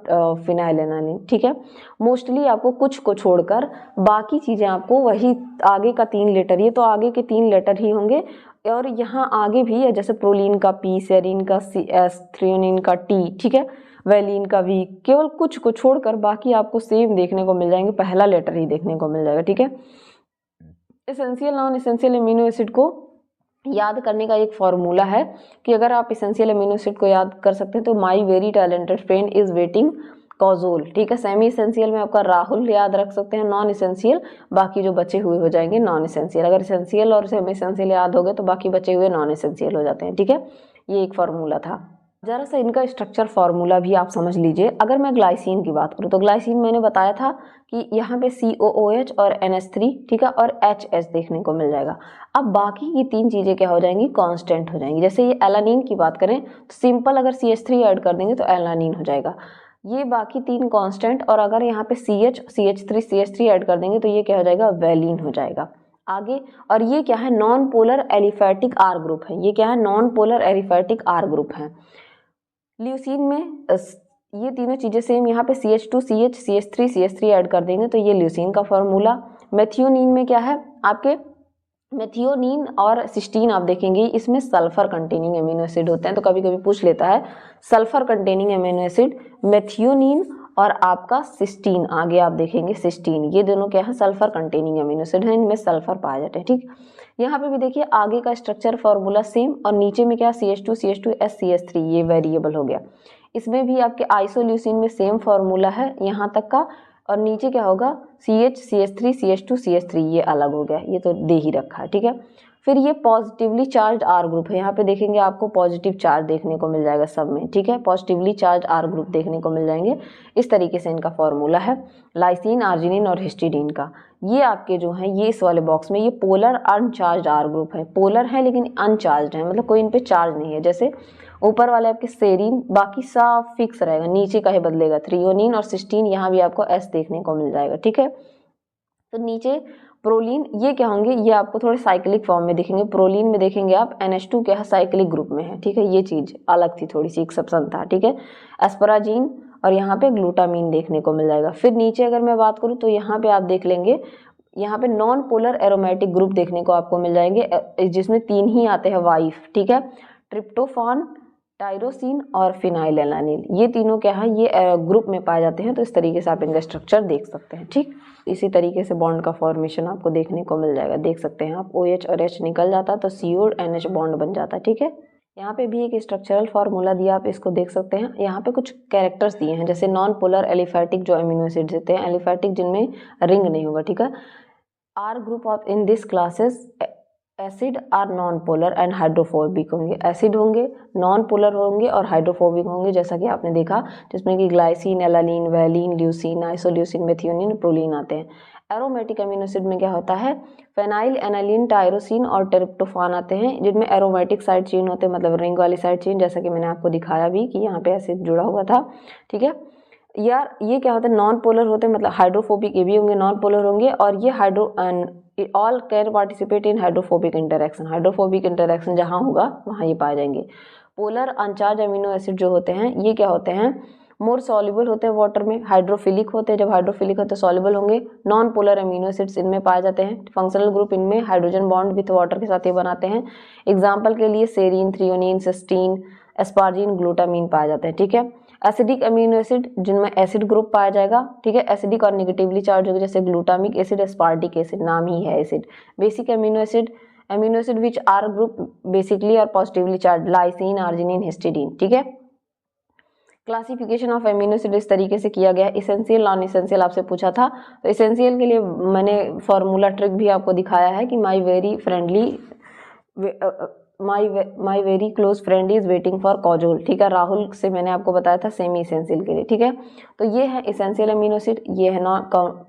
[SPEAKER 1] फिनाइल एनालिन। ठीक है, मोस्टली आपको कुछ को छोड़कर बाकी चीज़ें आपको वही आगे का 3 लेटर, ये तो आगे के 3 लेटर ही होंगे और यहाँ आगे भी है, जैसे प्रोलीन का P, सेरीन का CS, थ्रियोनिन का T। ठीक है, वैलिन का V, केवल कुछ को छोड़कर बाकी आपको सेम देखने को मिल जाएंगे, पहला लेटर ही देखने को मिल जाएगा। ठीक है, essential non essential amino acid को याद करने का एक फॉर्मूला है कि अगर आप एसेंशियल अमीनो एसिड को याद कर सकते हैं तो my very talented friend is waiting Kajol. ठीक है, सेमी एसेंशियल में आपका राहुल याद रख सकते हैं, नॉन एसेंशियल बाकी जो बचे हुए हो जाएंगे नॉन एसेंशियल। अगर एसेंशियल और सेमी एसेंशियल याद हो गए तो बाकी बचे हुए नॉन एसेंशियल हो जाते हैं। ठीक है, ये एक फार्मूला था। जरा सा इनका स्ट्रक्चर फार्मूला भी आप समझ लीजिए। अगर मैं ग्लाइसिन की बात करूँ तो ग्लाइसिन मैंने बताया था कि यहाँ पे COOH और NH3, ठीक है, और HS देखने को मिल जाएगा। अब बाकी की 3 चीज़ें क्या हो जाएंगी, कांस्टेंट हो जाएंगी। जैसे ये एलानिन की बात करें तो सिंपल अगर CH3 ऐड कर देंगे तो एलानिन हो जाएगा। ये बाकी 3 कांस्टेंट, और अगर यहाँ पे CH3 ऐड कर देंगे तो ये क्या हो जाएगा, वैलिन हो जाएगा। आगे, और ये क्या है, non polar aliphatic R group है। ये क्या है, non polar aliphatic R group है। ल्यूसीन में ये तीनों चीज़ें सेम, यहाँ पे CH2 CH CH3 ऐड कर देंगे तो ये ल्यूसीन का फॉर्मूला। मेथियोनिन में क्या है आपके, मेथियोनिन और सिस्टीन आप देखेंगे इसमें सल्फर कंटेनिंग अमीनो एसिड होते हैं, तो कभी कभी पूछ लेता है sulphur containing amino acid. Methionine और आपका सिस्टीन, आगे आप देखेंगे सिस्टीन, ये दोनों क्या है, सल्फर कंटेनिंग अमीनो एसिड है, इनमें सल्फर पाया जाता है। ठीक, यहाँ पे भी देखिए आगे का स्ट्रक्चर फॉर्मूला सेम, और नीचे में क्या CH2 S CH3, ये वेरिएबल हो गया। इसमें भी आपके आइसोल्यूसिन में सेम फॉर्मूला है यहाँ तक का, और नीचे क्या होगा CH CH3 CH2 CH3, ये अलग हो गया, ये तो दे ही रखा है। ठीक है, फिर ये पॉजिटिवली चार्ज R ग्रुप है। यहाँ पे देखेंगे आपको पॉजिटिव चार्ज देखने को मिल जाएगा सब में। ठीक है, पॉजिटिवली चार्ज R ग्रुप देखने को मिल जाएंगे। इस तरीके से इनका फॉर्मूला है लाइसिन, आर्जिनिन और हिस्टिडीन का। ये आपके जो हैं ये इस वाले बॉक्स में ये पोलर अनचार्ज R ग्रुप है। पोलर है लेकिन अनचार्ज है, मतलब कोई इन पे चार्ज नहीं है। जैसे ऊपर वाले आपके सेरीन बाकी सब फिक्स रहेगा, नीचे का ही बदलेगा। थ्रियोनिन और सिस्टीन यहाँ भी आपको S देखने को मिल जाएगा। ठीक है, तो नीचे प्रोलीन ये क्या होंगे, ये आपको थोड़े साइक्लिक फॉर्म में दिखेंगे। प्रोलीन में देखेंगे आप NH2 क्या है, साइक्लिक ग्रुप में है। ठीक है, ये चीज़ अलग थी, थोड़ी सी एक्सेप्शन था। ठीक है, एस्पराजीन और यहाँ पे ग्लूटामीन देखने को मिल जाएगा। फिर नीचे अगर मैं बात करूँ तो यहाँ पे आप देख लेंगे, यहाँ पे नॉन पोलर एरोमेटिक ग्रुप देखने को आपको मिल जाएंगे, जिसमें 3 ही आते हैं वाइफ। ठीक है, ट्रिप्टोफान, टायरोसिन और फिनाइलएलानिन, ये तीनों क्या है, ये ग्रुप में पाए जाते हैं। तो इस तरीके से आप इनका स्ट्रक्चर देख सकते हैं। ठीक, इसी तरीके से बॉन्ड का फॉर्मेशन आपको देखने को मिल जाएगा। देख सकते हैं आप, OH और H निकल जाता तो CO और NH बॉन्ड बन जाता। ठीक है, यहाँ पे भी एक स्ट्रक्चरल फार्मूला दिया, आप इसको देख सकते हैं। यहाँ पे कुछ कैरेक्टर्स दिए हैं, जैसे नॉन पोलर एलिफैटिक जो अमीनो एसिड्स होते हैं, एलिफैटिक जिनमें रिंग नहीं होगा। ठीक है, R group of in this classes acid are non polar and hydrophobic होंगे। एसिड होंगे, नॉन पोलर होंगे और हाइड्रोफोबिक होंगे, जैसा कि आपने देखा, जिसमें कि glycine, alanine, valine, leucine, isoleucine, methionine, proline आते हैं। एरोमेटिक अमीनो एसिड में क्या होता है, फेनाइल एनालिन, टायरोसिन और ट्रिप्टोफान आते हैं, जिनमें एरोमेटिक साइड चेन होते हैं, मतलब रिंग वाली साइड चेन, जैसा कि मैंने आपको दिखाया भी कि यहाँ पे एसिड जुड़ा हुआ था। ठीक है यार, ये क्या होता है, नॉन पोलर होते हैं, मतलब हाइड्रोफोबिक ये भी होंगे, नॉन पोलर होंगे, और ये all can participate in hydrophobic interaction. Hydrophobic interaction जहाँ होगा वहाँ ये पाए जाएंगे। पोलर अनचार्ज अमीनो एसिड जो होते हैं ये क्या होते हैं, मोर सॉल्युबल होते हैं वाटर में, हाइड्रोफिलिक होते हैं, जब हाइड्रोफिलिक होते हैं सॉल्युबल होंगे। नॉन पोलर अमीनो एसिड्स इनमें पाए जाते हैं। फंक्शनल ग्रुप इनमें हाइड्रोजन बॉन्ड विथ वाटर के साथ ये बनाते हैं। एग्जाम्पल के लिए serine, threonine, cysteine, asparagine, glutamine पाए जाते हैं, ठीक है। एसिडिक अमीनो एसिड जिनमें एसिड ग्रुप पाया जाएगा, ठीक है, एसिडिक और नेगेटिवली चार्ज होगा, जैसे ग्लूटामिक एसिड, एस्पार्टिक एसिड, नाम ही है acid. Basic amino acid which are group basically और positively charge, lysine, arginine, histidine, ठीक है। क्लासिफिकेशन ऑफ अमीनो एसिड इस तरीके से किया गया है। इसेंशियल, नॉन इसेंशियल आपसे पूछा था, तो इसेंशियल के लिए मैंने फॉर्मूला ट्रिक भी आपको दिखाया है कि my very close friend is waiting for Kajol, ठीक है, राहुल से मैंने आपको बताया था सेमी इसेंशियल के लिए, ठीक है। तो ये है इसेंशियल अमीनो एसिड, ये है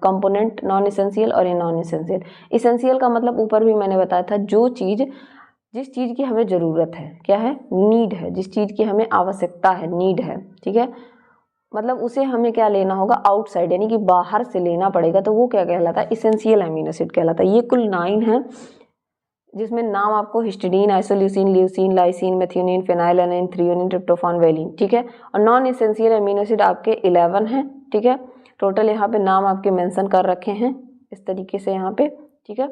[SPEAKER 1] कंपोनेंट नॉन इसेंशियल और ये नॉन इसेंशियल। इसेंशियल का मतलब ऊपर भी मैंने बताया था, जिस चीज़ की हमें ज़रूरत है, क्या है, नीड है, जिस चीज़ की हमें आवश्यकता है, नीड है, ठीक है, मतलब उसे हमें क्या लेना होगा, आउटसाइड, यानी कि बाहर से लेना पड़ेगा, तो वो क्या कहलाता है, इसेंशियल अमीनो एसिड कहलाता है। ये कुल 9 है, जिसमें नाम आपको histidine, isoleucine, leucine, lysine, methionine, phenylalanine, threonine, tryptophan, valine, ठीक है। और नॉन इसेंशियल अमीनो एसिड आपके 11 हैं, ठीक है। टोटल यहाँ पे नाम आपके मेंशन कर रखे हैं इस तरीके से यहाँ पे, ठीक है,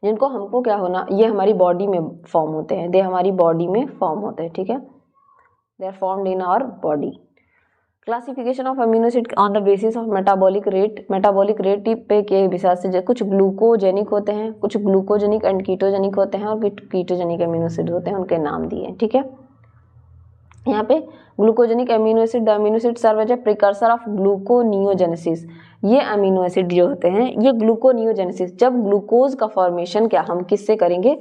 [SPEAKER 1] जिनको हमको क्या होना, ये हमारी बॉडी में फॉर्म होते हैं, दे हमारी बॉडी में फॉर्म होते हैं, ठीक है, they are formed in our body. Classification of amino acid on the basis of metabolic rate पे के हिसाब से कुछ ग्लूकोजेनिक होते हैं, कुछ ग्लूकोजेनिक एंड कीटोजेनिक होते हैं, और कीटोजेनिक अमीनो एसिड होते हैं, उनके नाम दिए हैं, ठीक है। यहाँ पे glucogenic amino acid, the amino acid serve as a precursor of gluconeogenesis. ये अमीनो एसिड जो होते हैं ये ग्लूकोनियोजेनेसिस, जब ग्लूकोज का फॉर्मेशन क्या हम किससे करेंगे,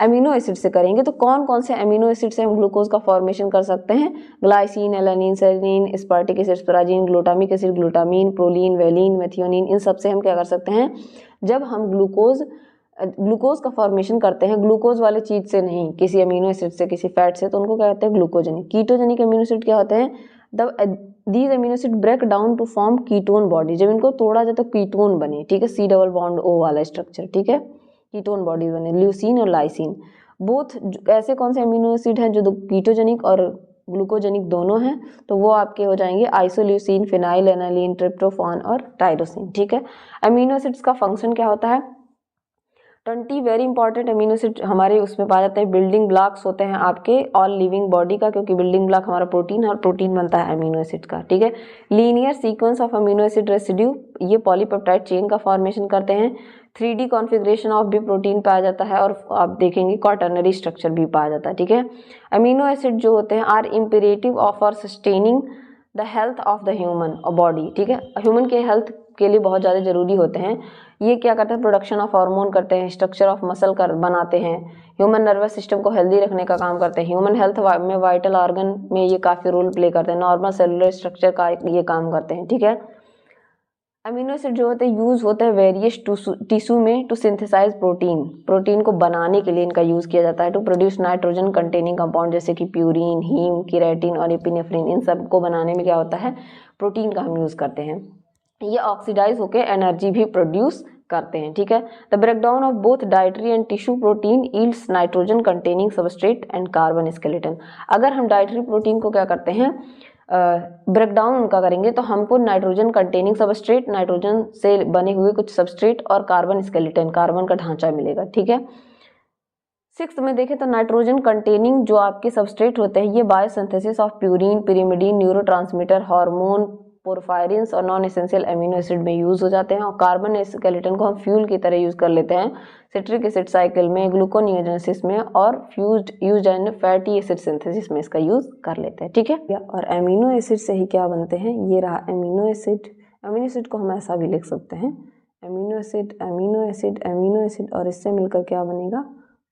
[SPEAKER 1] अमीनो एसिड से करेंगे। तो कौन कौन से अमीनो एसिड से हम ग्लूकोज का फॉर्मेशन कर सकते हैं, glycine, alanine, serine, aspartic acid, asparagine, glutamic acid, glutamine, proline, valine, methionine, इन सब से हम क्या कर सकते हैं, जब हम ग्लूकोज का फॉर्मेशन करते हैं, ग्लूकोज वाले चीज से नहीं, किसी अमीनो एसिड से, किसी फैट से, तो उनको क्या कहते हैं, ग्लूकोजेनिक। कीटोजेनिक अमीनो एसिड क्या होते हैं, these amino acid break down to form ketone body, जब इनको तोड़ा जाए तो कीटोन बने, ठीक है, C डबल बॉन्ड O वाला स्ट्रक्चर, ठीक है, कीटोन बॉडी बने, ल्यूसीन और लाइसिन। बोथ ऐसे कौन से अमीनो एसिड हैं जो कीटोजेनिक और ग्लूकोजेनिक दोनों हैं, तो वो आपके हो जाएंगे आइसोल्यूसिन, फिनाइलएलानाइन, ट्रिप्टोफान और टायरोसिन, ठीक है। अमीनो एसिड्स का फंक्शन क्या होता है, 20 वेरी इंपॉर्टेंट अमीनो एसिड हमारे उसमें पाए जाते हैं। बिल्डिंग ब्लॉक्स होते हैं आपके ऑल लिविंग बॉडी का, क्योंकि बिल्डिंग ब्लॉक हमारा प्रोटीन है और प्रोटीन बनता है अमीनो एसिड का, ठीक है। Linear sequence of amino acid residue, ये पॉलीपेप्टाइड चेन का फॉर्मेशन करते हैं। 3D कॉन्फ़िगरेशन ऑफ भी प्रोटीन पाया जाता है, और आप देखेंगे क्वाटर्नरी स्ट्रक्चर भी पाया जाता है, ठीक है। अमीनो एसिड जो होते हैं are imperative of for sustaining the health of the human body, ठीक है, ह्यूमन के हेल्थ के लिए बहुत ज़्यादा जरूरी होते हैं। ये क्या करते हैं, प्रोडक्शन ऑफ हार्मोन करते हैं, स्ट्रक्चर ऑफ मसल बनाते हैं, ह्यूमन नर्वस सिस्टम को हेल्दी रखने का काम करते हैं, ह्यूमन हेल्थ में वाइटल ऑर्गन में ये काफ़ी रोल प्ले करते हैं, नॉर्मल सेलुलर स्ट्रक्चर का ये काम करते हैं, ठीक है। अमीनो एसिड जो होते हैं यूज़ होते हैं वेरियस टिश्यू में टू सिंथेसाइज प्रोटीन को बनाने के लिए इनका यूज़ किया जाता है, to produce nitrogen containing compound, जैसे कि प्यूरिन, हीम, केराटिन और एपिनेफ्रिन, इन सब को बनाने में क्या होता है, प्रोटीन का हम यूज़ करते हैं। ये ऑक्सीडाइज होकर एनर्जी भी प्रोड्यूस करते हैं, ठीक है। The breakdown of both dietary and tissue protein yields nitrogen containing substrate and carbon skeleton. अगर हम डाइटरी प्रोटीन को क्या करते हैं, ब्रेकडाउन उनका करेंगे, तो हमको नाइट्रोजन कंटेनिंग सबस्ट्रेट, नाइट्रोजन से बने हुए कुछ सबस्ट्रेट और कार्बन स्केलेटन, कार्बन का ढांचा मिलेगा, ठीक है। 6th में देखें तो नाइट्रोजन कंटेनिंग जो आपके सबस्ट्रेट होते हैं ये biosynthesis of purine, pyrimidine, neurotransmitter, hormone, porphyrins और नॉन एसेंशियल अमीनो एसिड में यूज हो जाते हैं। और कार्बन स्केलेटन को हम फ्यूल की तरह यूज कर लेते हैं सिट्रिक एसिड साइकिल में, ग्लूकोनियोजेनेसिस में, और used and fatty acid synthesis में इसका यूज कर लेते हैं, ठीक है। और अमीनो एसिड से ही क्या बनते हैं, ये रहा अमीनो एसिड को हम ऐसा भी लिख सकते हैं, अमीनो एसिड और इससे मिलकर क्या बनेगा,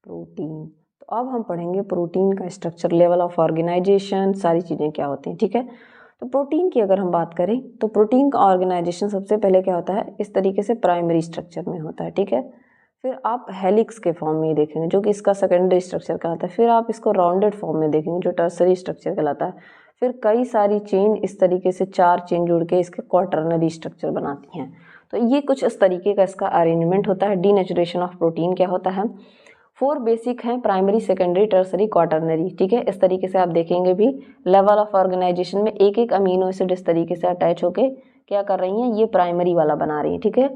[SPEAKER 1] प्रोटीन। तो अब हम पढ़ेंगे प्रोटीन का स्ट्रक्चर, लेवल ऑफ ऑर्गेनाइजेशन, सारी चीज़ें क्या होती हैं, ठीक है। तो प्रोटीन की अगर हम बात करें तो प्रोटीन का ऑर्गेनाइजेशन सबसे पहले क्या होता है, इस तरीके से प्राइमरी स्ट्रक्चर में होता है, ठीक है। फिर आप हेलिक्स के फॉर्म में देखेंगे जो कि इसका सेकेंडरी स्ट्रक्चर कहलाता है। फिर आप इसको राउंडेड फॉर्म में देखेंगे जो टर्सरी स्ट्रक्चर कहलाता है। फिर कई सारी चेन, इस तरीके से 4 चेन जुड़ के इसके क्वाटर्नरी स्ट्रक्चर बनाती हैं। तो ये कुछ इस तरीके का इसका अरेंजमेंट होता है। डीनेचुरेशन ऑफ प्रोटीन क्या होता है, 4 बेसिक हैं, प्राइमरी, सेकेंडरी, टर्सरी, क्वाटरनरी, ठीक है। इस तरीके से आप देखेंगे भी लेवल ऑफ ऑर्गेनाइजेशन में एक एक अमीनो एसिड इस तरीके से अटैच होके क्या कर रही हैं, ये प्राइमरी वाला बना रही है, ठीक है।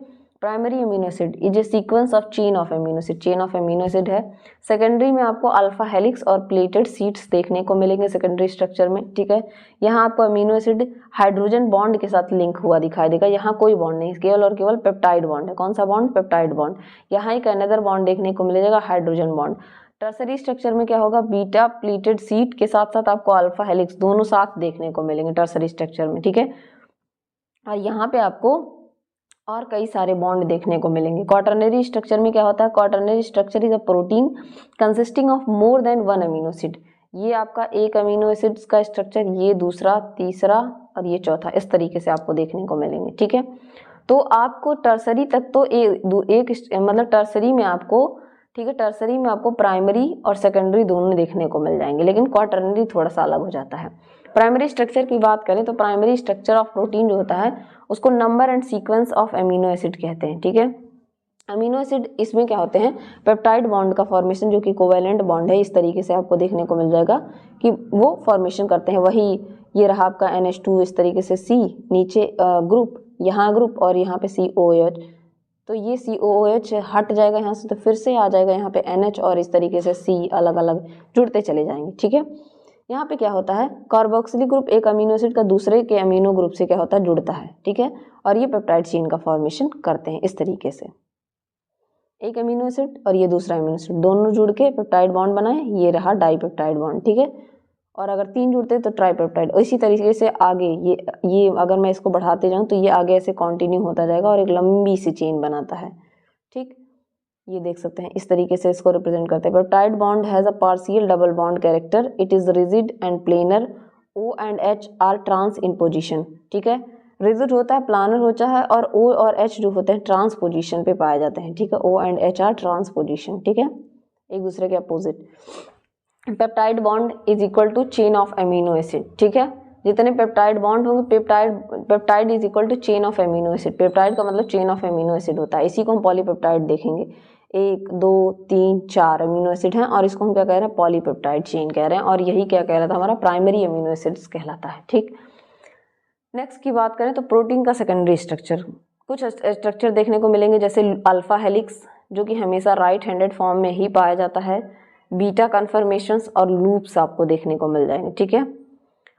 [SPEAKER 1] Primary amino acid is a sequence of chain of amino acid, chain of amino acid है। सेकेंडरी में आपको अल्फा हेलिक्स और प्लेटेड सीट्स देखने को मिलेंगे सेकेंडरी स्ट्रक्चर में, ठीक है। यहाँ आपको अमीनो एसिड हाइड्रोजन बॉन्ड के साथ लिंक हुआ दिखाई देगा, यहाँ कोई बॉन्ड नहीं, केवल और केवल पेप्टाइड बॉन्ड है। कौन सा बॉन्ड? Peptide bond. यहाँ एक अनदर बॉन्ड देखने को मिलेगा, हाइड्रोजन बॉन्ड। टर्सरी स्ट्रक्चर में क्या होगा, बीटा प्लीटेड सीट के साथ साथ आपको अल्फा हेलिक्स दोनों साथ देखने को मिलेंगे टर्सरी स्ट्रक्चर में, ठीक है। और यहाँ पे आपको और कई सारे बॉन्ड देखने को मिलेंगे। क्वाटरनरी स्ट्रक्चर में क्या होता है, quaternary structure is a protein consisting of more than 1 amino acid. ये आपका एक अमीनो एसिड का स्ट्रक्चर, ये दूसरा, तीसरा और ये चौथा, इस तरीके से आपको देखने को मिलेंगे, ठीक है। तो आपको टर्सरी तक तो एक मतलब टर्सरी में आपको, ठीक है, टर्सरी में आपको प्राइमरी और सेकेंडरी दोनों देखने को मिल जाएंगे, लेकिन क्वाटरनरी थोड़ा सा अलग हो जाता है। प्राइमरी स्ट्रक्चर की बात करें तो प्राइमरी स्ट्रक्चर ऑफ प्रोटीन जो होता है उसको number and sequence of amino acid कहते हैं, ठीक है। अमीनो एसिड इसमें क्या होते हैं, पेप्टाइड बॉन्ड का फॉर्मेशन जो कि कोवैलेंट बॉन्ड है, इस तरीके से आपको देखने को मिल जाएगा कि वो फॉर्मेशन करते हैं। वही ये रहा आपका NH2, इस तरीके से C नीचे ग्रुप, यहाँ ग्रुप और यहाँ पे COOH, तो ये COOH हट जाएगा यहाँ से तो फिर से आ जाएगा यहाँ पे NH और इस तरीके से C अलग अलग जुड़ते चले जाएंगे, ठीक है। यहाँ पे क्या होता है, कार्बोक्सिलिक ग्रुप एक अमीनो एसिड का दूसरे के अमीनो ग्रुप से क्या होता है, जुड़ता है, ठीक है। और ये पेप्टाइड चेन का फॉर्मेशन करते हैं इस तरीके से, एक अमीनो एसिड और ये दूसरा अमीनो एसिड दोनों जुड़ के पेप्टाइड बॉन्ड बनाए, ये रहा डाइपेप्टाइड बॉन्ड, ठीक है। और अगर 3 जुड़ते तो ट्राइपेप्टाइड। इसी तरीके से आगे ये अगर मैं इसको बढ़ाते जाऊँ तो ये आगे ऐसे कंटिन्यू होता जाएगा और एक लंबी सी चेन बनाता है, ठीक। ये देख सकते हैं, इस तरीके से इसको रिप्रेजेंट करते हैं। Peptide bond has a partial double bond character, it is rigid and planar, O and H are trans in position, ठीक है। रिजिड होता है, प्लानर होता है और O और H जो होते हैं ट्रांस पोजिशन पे पाए जाते हैं, ठीक है। O and H are trans position, ठीक है, एक दूसरे के opposite. Peptide bond is equal to chain of amino acid, ठीक है। जितने पेप्टाइड बॉन्ड होंगे, peptide is equal to chain of amino acid. Peptide का मतलब चेन ऑफ अमीनो एसिड होता है, इसी को हम पॉलीपेप्टाइड देखेंगे। 1 2 3 4 अमीनो एसिड हैं और इसको हम क्या कह रहे हैं, पॉलीपेप्टाइड चेन कह रहे हैं। और यही क्या कहलाता है, हमारा प्राइमरी अमीनो एसिड्स कहलाता है, ठीक। नेक्स्ट की बात करें तो प्रोटीन का सेकेंडरी स्ट्रक्चर, कुछ स्ट्रक्चर देखने को मिलेंगे जैसे अल्फा हेलिक्स जो कि हमेशा राइट हैंडेड फॉर्म में ही पाया जाता है, बीटा कन्फर्मेशंस और लूप्स आपको देखने को मिल जाएंगे, ठीक है।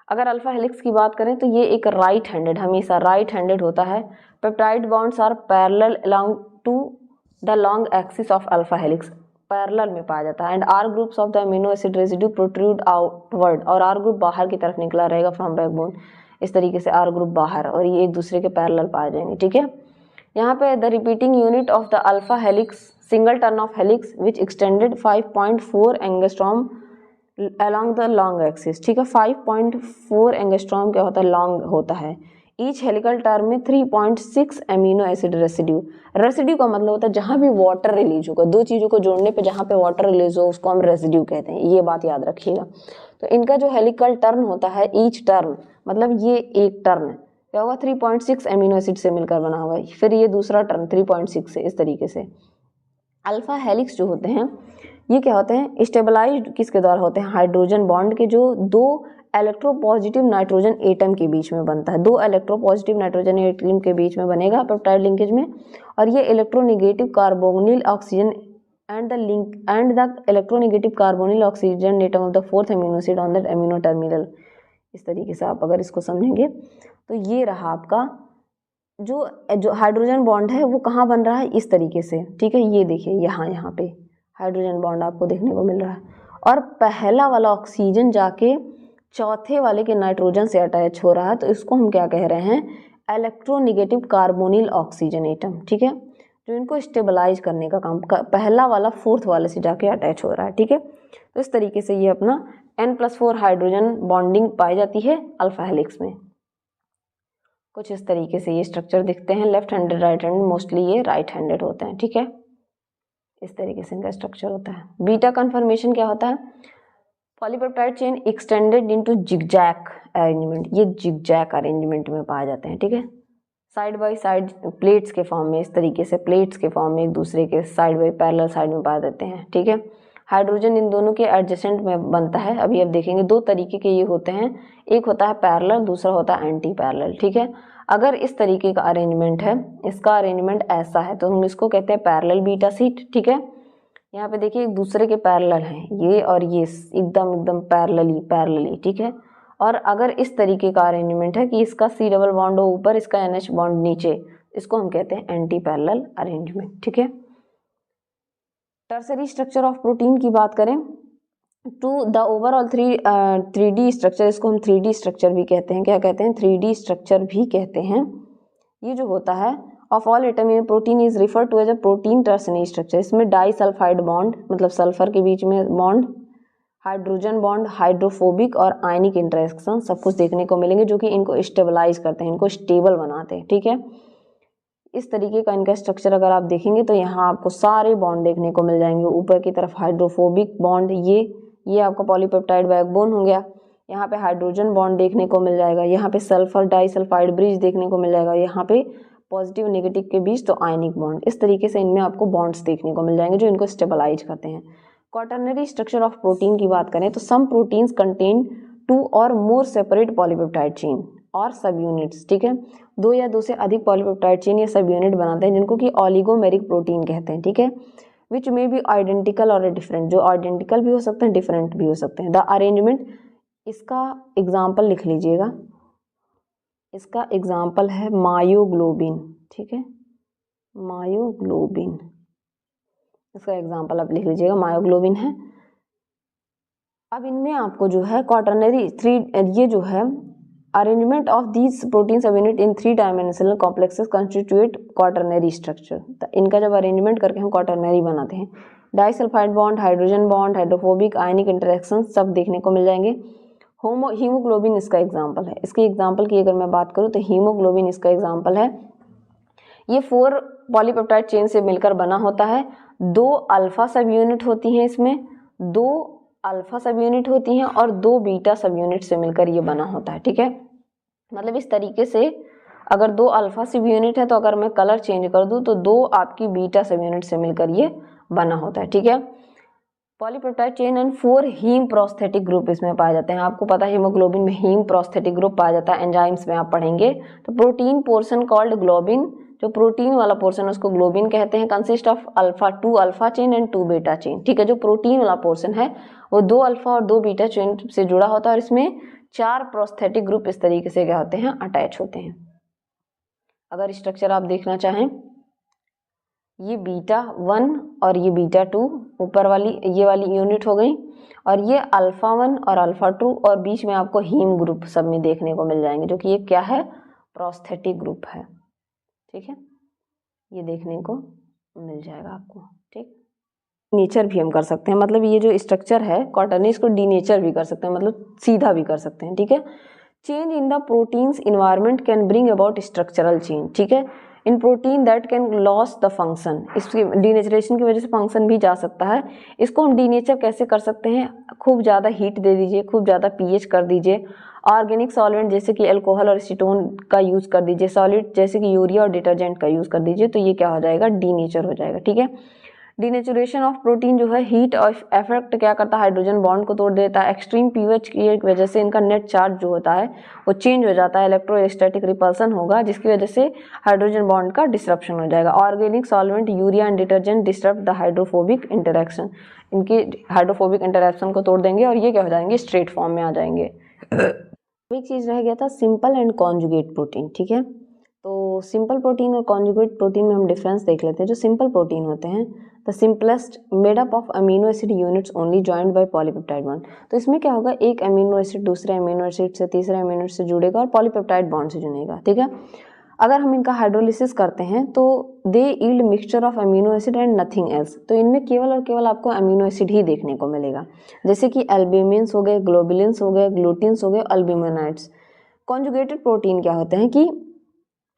[SPEAKER 1] अगर अल्फा हेलिक्स की बात करें तो ये एक राइट हैंडेड, हमेशा राइट हैंडेड होता है। Peptide bonds are parallel along to the long axis of alpha helix, parallel में पाया जाता है। And R groups of the amino acid residue protrude outward, और आर ग्रुप बाहर की तरफ निकला रहेगा फ्रॉम बैकबोन, इस तरीके से आर ग्रुप बाहर, और ये एक दूसरे के पैरेलल पाए जाएंगे, ठीक है। यहाँ पे the repeating unit of the alpha helix single turn off helix which extended 5.4 angstrom along the long axis, ठीक है। 5.4 एंगस्ट्रॉम क्या होता है, लॉन्ग होता है। ईच हेलिकल टर्म में 3.6 अमीनो एसिड रेसिड्यू, रेसिड्यू का मतलब होता है जहाँ भी वाटर रिलीज होगा, दो चीज़ों को जोड़ने पे जहाँ पे वाटर रिलीज हो उसको हम रेसिड्यू कहते हैं, ये बात याद रखिएगा। तो इनका जो हेलिकल टर्न होता है, ईच टर्न मतलब ये एक टर्न क्या होगा, 3.6 अमीनो एसिड से मिलकर बना होगा, फिर ये दूसरा टर्न 3.6 से, इस तरीके से। अल्फा हेलिक्स जो होते हैं ये क्या होते हैं, स्टेबलाइज्ड किसके द्वारा होते हैं, हाइड्रोजन बॉन्ड के जो 2 इलेक्ट्रोपॉजिटिव नाइट्रोजन एटम के बीच में बनता है। 2 इलेक्ट्रोपॉजिटिव नाइट्रोजन एटम के बीच में बनेगा पेप्टाइड लिंकेज में, और ये electronegative carbonyl oxygen and the electronegative carbonyl oxygen atom of the 4th amino acid on that amino terminal. इस तरीके से आप अगर इसको समझेंगे तो ये रहा आपका जो हाइड्रोजन बॉन्ड है वो कहाँ बन रहा है, इस तरीके से, ठीक है। ये देखिए यहाँ पे हाइड्रोजन बॉन्ड आपको देखने को मिल रहा है, और पहला वाला ऑक्सीजन जाके चौथे वाले के नाइट्रोजन से अटैच हो रहा है, तो इसको हम क्या कह रहे हैं, इलेक्ट्रोनेगेटिव कार्बोनिल ऑक्सीजन एटम, ठीक है, जो इनको स्टेबलाइज करने का काम, पहला वाला 4th वाले से जाके अटैच हो रहा है, ठीक है। तो इस तरीके से ये अपना N+4 हाइड्रोजन बॉन्डिंग पाई जाती है अल्फा हेलिक्स में। कुछ इस तरीके से ये स्ट्रक्चर दिखते हैं, left handed right handed, mostly ये राइट हैंडेड होते हैं, ठीक है। इस तरीके से इनका स्ट्रक्चर होता है। बीटा कन्फर्मेशन क्या होता है, polypeptide chain extended into zigzag arrangement, ये जिगजैग अरेंजमेंट में पाए जाते हैं, ठीक है। साइड बाय साइड प्लेट्स के फॉर्म में, इस तरीके से प्लेट्स के फॉर्म में एक दूसरे के साइड बाय पैरेलल साइड में पा देते हैं, ठीक है। हाइड्रोजन इन दोनों के एडजेसेंट में बनता है। अभी अब देखेंगे दो तरीके के ये होते हैं, एक होता है पैरेलल, दूसरा होता है एंटी पैरेलल, ठीक है। अगर इस तरीके का अरेंजमेंट है, इसका अरेंजमेंट ऐसा है, तो हम इसको कहते हैं पैरेलल बीटा शीट, ठीक है। यहाँ पे देखिए एक दूसरे के पैरेलल हैं ये और ये, एकदम पैरेलली, ठीक है। और अगर इस तरीके का अरेंजमेंट है कि इसका C डबल बॉन्ड हो ऊपर, इसका NH बॉन्ड नीचे, इसको हम कहते हैं एंटी पैरेलल अरेंजमेंट, ठीक है। टर्सरी स्ट्रक्चर ऑफ प्रोटीन की बात करें to the overall 3D structure, इसको हम 3D स्ट्रक्चर भी कहते हैं। क्या कहते हैं? 3D स्ट्रक्चर भी कहते हैं। ये जो होता है of all atom in protein is refer to as a protein tertiary structure. इसमें डाइसल्फाइड बॉन्ड, मतलब सल्फर के बीच में बॉन्ड, हाइड्रोजन बॉन्ड, हाइड्रोफोबिक और आयनिक इंटरेक्शन सब कुछ देखने को मिलेंगे, जो कि इनको स्टेबलाइज करते हैं, इनको स्टेबल बनाते हैं, ठीक है। इस तरीके का इनका स्ट्रक्चर अगर आप देखेंगे तो यहाँ आपको सारे बॉन्ड देखने को मिल जाएंगे। ऊपर की तरफ हाइड्रोफोबिक बॉन्ड, ये आपका पॉलीपेप्टाइड बैकबोन हो गया। यहाँ पे हाइड्रोजन बॉन्ड देखने को मिल जाएगा, यहाँ पे सल्फर डाइसल्फाइड ब्रिज देखने को मिल जाएगा, यहाँ पे पॉजिटिव नेगेटिव के बीच तो आयनिक बॉन्ड। इस तरीके से इनमें आपको बॉन्ड्स देखने को मिल जाएंगे जो इनको स्टेबलाइज करते हैं। क्वाटरनरी स्ट्रक्चर ऑफ प्रोटीन की बात करें तो सम प्रोटीन्स कंटेन 2 और मोर सेपरेट पॉलीपेप्टाइड चेन और सब यूनिट्स, ठीक है। 2 या 2 से अधिक पॉलीपेप्टाइड चेन या सब यूनिट बनाते हैं, जिनको कि ऑलिगोमेरिक प्रोटीन कहते हैं, ठीक है। विच मे बी आइडेंटिकल और डिफरेंट, जो आइडेंटिकल भी हो सकते हैं, डिफरेंट भी हो सकते हैं। द अरेंजमेंट, इसका एग्जाम्पल लिख लीजिएगा, इसका एग्जाम्पल है मायोग्लोबिन, ठीक है, मायोग्लोबिन, इसका एग्जाम्पल आप लिख लीजिएगा, मायोग्लोबिन है। अब इनमें आपको जो है क्वाटरनरी ये जो है arrangement of these protein subunit in 3 dimensional complexes constitute quaternary structure. तो इनका जब अरेंजमेंट करके हम क्वाटरनरी बनाते हैं, disulphide bond, hydrogen bond, hydrophobic, ionic interaction सब देखने को मिल जाएंगे। हीमोग्लोबिन इसका एग्जाम्पल है। इसके एग्जाम्पल की अगर मैं बात करूँ तो हीमोग्लोबिन इसका एग्जाम्पल है। ये 4 पॉलीपेप्टाइड चेन से मिलकर बना होता है। 2 अल्फा सब यूनिट होती हैं इसमें, 2 अल्फा सब यूनिट होती हैं और 2 बीटा सब यूनिट से मिलकर ये बना होता है, ठीक है। मतलब इस तरीके से अगर 2 अल्फा सब यूनिट है तो अगर मैं कलर चेंज कर दूं तो 2 आपकी बीटा सब यूनिट से मिलकर ये बना होता है, ठीक है। Polypeptide chain and 4 heme prosthetic group इसमें पाए जाते हैं। आपको पता है हीमोग्लोबिन में हीम प्रोस्थेटिक ग्रुप पाया जाता है, एंजाइम्स में आप पढ़ेंगे। तो प्रोटीन पोर्शन कॉल्ड ग्लोबिन, जो प्रोटीन वाला पोर्शन है उसको ग्लोबिन कहते हैं। Consist of 2 alpha chain and 2 beta chain, ठीक है। जो प्रोटीन वाला पोर्शन है वो 2 अल्फा और 2 बीटा चेन से जुड़ा होता है और इसमें 4 प्रोस्थेटिक ग्रुप इस तरीके से क्या होते हैं, अटैच होते हैं। अगर स्ट्रक्चर आप देखना चाहें, ये बीटा 1 और ये बीटा 2 ऊपर वाली ये वाली यूनिट हो गई, और ये अल्फा 1 और अल्फा 2 और बीच में आपको हीम ग्रुप सब में देखने को मिल जाएंगे, जो कि ये क्या है, प्रोस्थेटिक ग्रुप है, ठीक है। ये देखने को मिल जाएगा आपको, ठीक। नेचर भी हम कर सकते हैं, मतलब ये जो स्ट्रक्चर है क्वाटरनरी, इसको डीनेचर भी कर सकते हैं, मतलब सीधा भी कर सकते हैं, ठीक है। Change in the proteins environment can bring about structural change, ठीक है। इन protein that can loss the function, इसकी डीनेचरेशन की वजह से फंक्शन भी जा सकता है। इसको हम डीनेचर कैसे कर सकते हैं, खूब ज़्यादा हीट दे दीजिए, खूब ज़्यादा पीएच कर दीजिए, ऑर्गेनिक सॉल्वेंट जैसे कि अल्कोहल और एसीटोन का यूज़ कर दीजिए, सॉलिड जैसे कि यूरिया और डिटर्जेंट का यूज़ कर दीजिए, तो ये क्या हो जाएगा, डीनेचर हो जाएगा, ठीक है। डीनेचुरेशन ऑफ प्रोटीन जो है हीट और इफेक्ट क्या करता है, हाइड्रोजन बॉन्ड को तोड़ देता है। एक्सट्रीम पीएच की वजह से इनका नेट चार्ज जो होता है वो चेंज हो जाता है, इलेक्ट्रोस्टैटिक रिपल्सन होगा, जिसकी वजह से हाइड्रोजन बॉन्ड का डिस्ट्रप्शन हो जाएगा। Organic solvent urea and detergent disturb the hydrophobic interaction, इनकी हाइड्रोफोबिक इंटरेक्शन को तोड़ देंगे और ये क्या हो जाएंगे, स्ट्रेट फॉर्म में आ जाएंगे। एक चीज़ रह गया था सिंपल एंड कॉन्जुगेट प्रोटीन, ठीक है। तो सिंपल प्रोटीन और कॉन्जुगेट प्रोटीन में हम डिफरेंस देख लेते हैं। जो सिंपल प्रोटीन होते हैं, the simplest made up of amino acid units only joined by polypeptide bond. तो इसमें क्या होगा, एक अमीनो एसिड दूसरे अमीनो एसिड से तीसरे अमीनो एसिड से जुड़ेगा और पॉलीपेप्टाइड बॉन्ड से जुड़ेगा, ठीक है। अगर हम इनका हाइड्रोलिसिस करते हैं तो they yield mixture of amino acid and nothing else. तो इनमें केवल और केवल आपको अमीनो एसिड ही देखने को मिलेगा, जैसे कि एल्ब्यूमिन्स हो गए, ग्लोबुलिन्स हो गए, ग्लूटिन्स हो गए, अल्ब्यूमिनाइड्स। कॉन्जुगेटेड प्रोटीन क्या होते हैं कि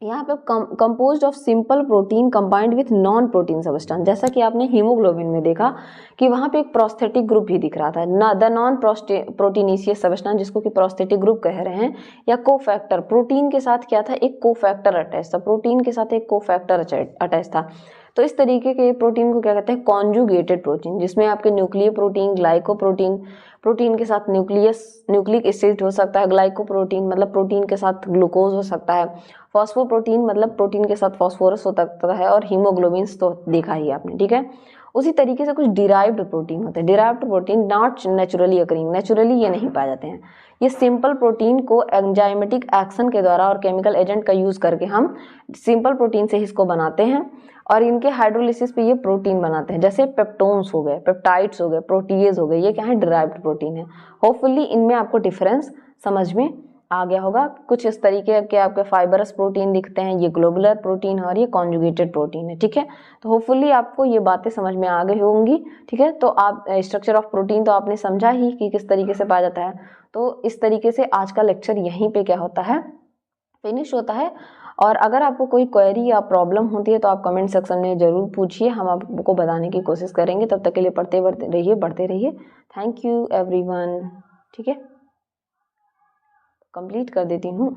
[SPEAKER 1] यहाँ पे composed of simple protein combined with non protein substance. जैसा कि आपने हीमोग्लोबिन में देखा कि वहाँ पे एक प्रोस्थेटिक ग्रुप भी दिख रहा था ना, द नॉन प्रोटीनेशियस सबस्टेंस, जिसको कि प्रोस्थेटिक ग्रुप कह रहे हैं, या कोफैक्टर। प्रोटीन के साथ क्या था, एक कोफैक्टर अटैच था, प्रोटीन के साथ एक कोफैक्टर अटैच था। तो इस तरीके के प्रोटीन को क्या कहते हैं, कॉन्जुगेटेड प्रोटीन, जिसमें आपके न्यूक्लियर प्रोटीन, ग्लाइकोप्रोटीन, प्रोटीन के साथ न्यूक्लिक एसिड हो सकता है, ग्लाइकोप्रोटीन मतलब प्रोटीन के साथ ग्लूकोज हो सकता है, फॉस्फोप्रोटीन मतलब प्रोटीन के साथ फॉस्फोरस हो सकता है, और हीमोग्लोबिन तो देखा ही आपने, ठीक है। उसी तरीके से कुछ डिराइव्ड प्रोटीन होते हैं। Derived protein not naturally occurring, naturally ये नहीं पाए जाते हैं। ये सिंपल प्रोटीन को एंजाइमेटिक एक्शन के द्वारा और केमिकल एजेंट का यूज करके हम सिंपल प्रोटीन से इसको बनाते हैं, और इनके हाइड्रोलिसिस पे ये प्रोटीन बनाते हैं। जैसे पेप्टोन्स हो गए, पेप्टाइड्स हो गए, प्रोटीएज हो गए, ये क्या है, डिराइव्ड प्रोटीन है। होपफुली इनमें आपको डिफरेंस समझ में आ गया होगा। कुछ इस तरीके के आपके फाइबरस प्रोटीन दिखते हैं, ये ग्लोबुलर प्रोटीन है और ये कॉन्जुगेटेड प्रोटीन है, ठीक है। तो होपफुली आपको ये बातें समझ में आ गई होंगी, ठीक है। तो आप स्ट्रक्चर ऑफ प्रोटीन तो आपने समझा ही कि किस तरीके से पाया जाता है। तो इस तरीके से आज का लेक्चर यहीं पे क्या होता है, फिनिश होता है। और अगर आपको कोई क्वेरी या प्रॉब्लम होती है तो आप कमेंट सेक्शन में ज़रूर पूछिए, हम आपको बताने की कोशिश करेंगे। तब तक के लिए पढ़ते रहिए। थैंक यू एवरीवन, ठीक है। कंप्लीट कर देती हूँ।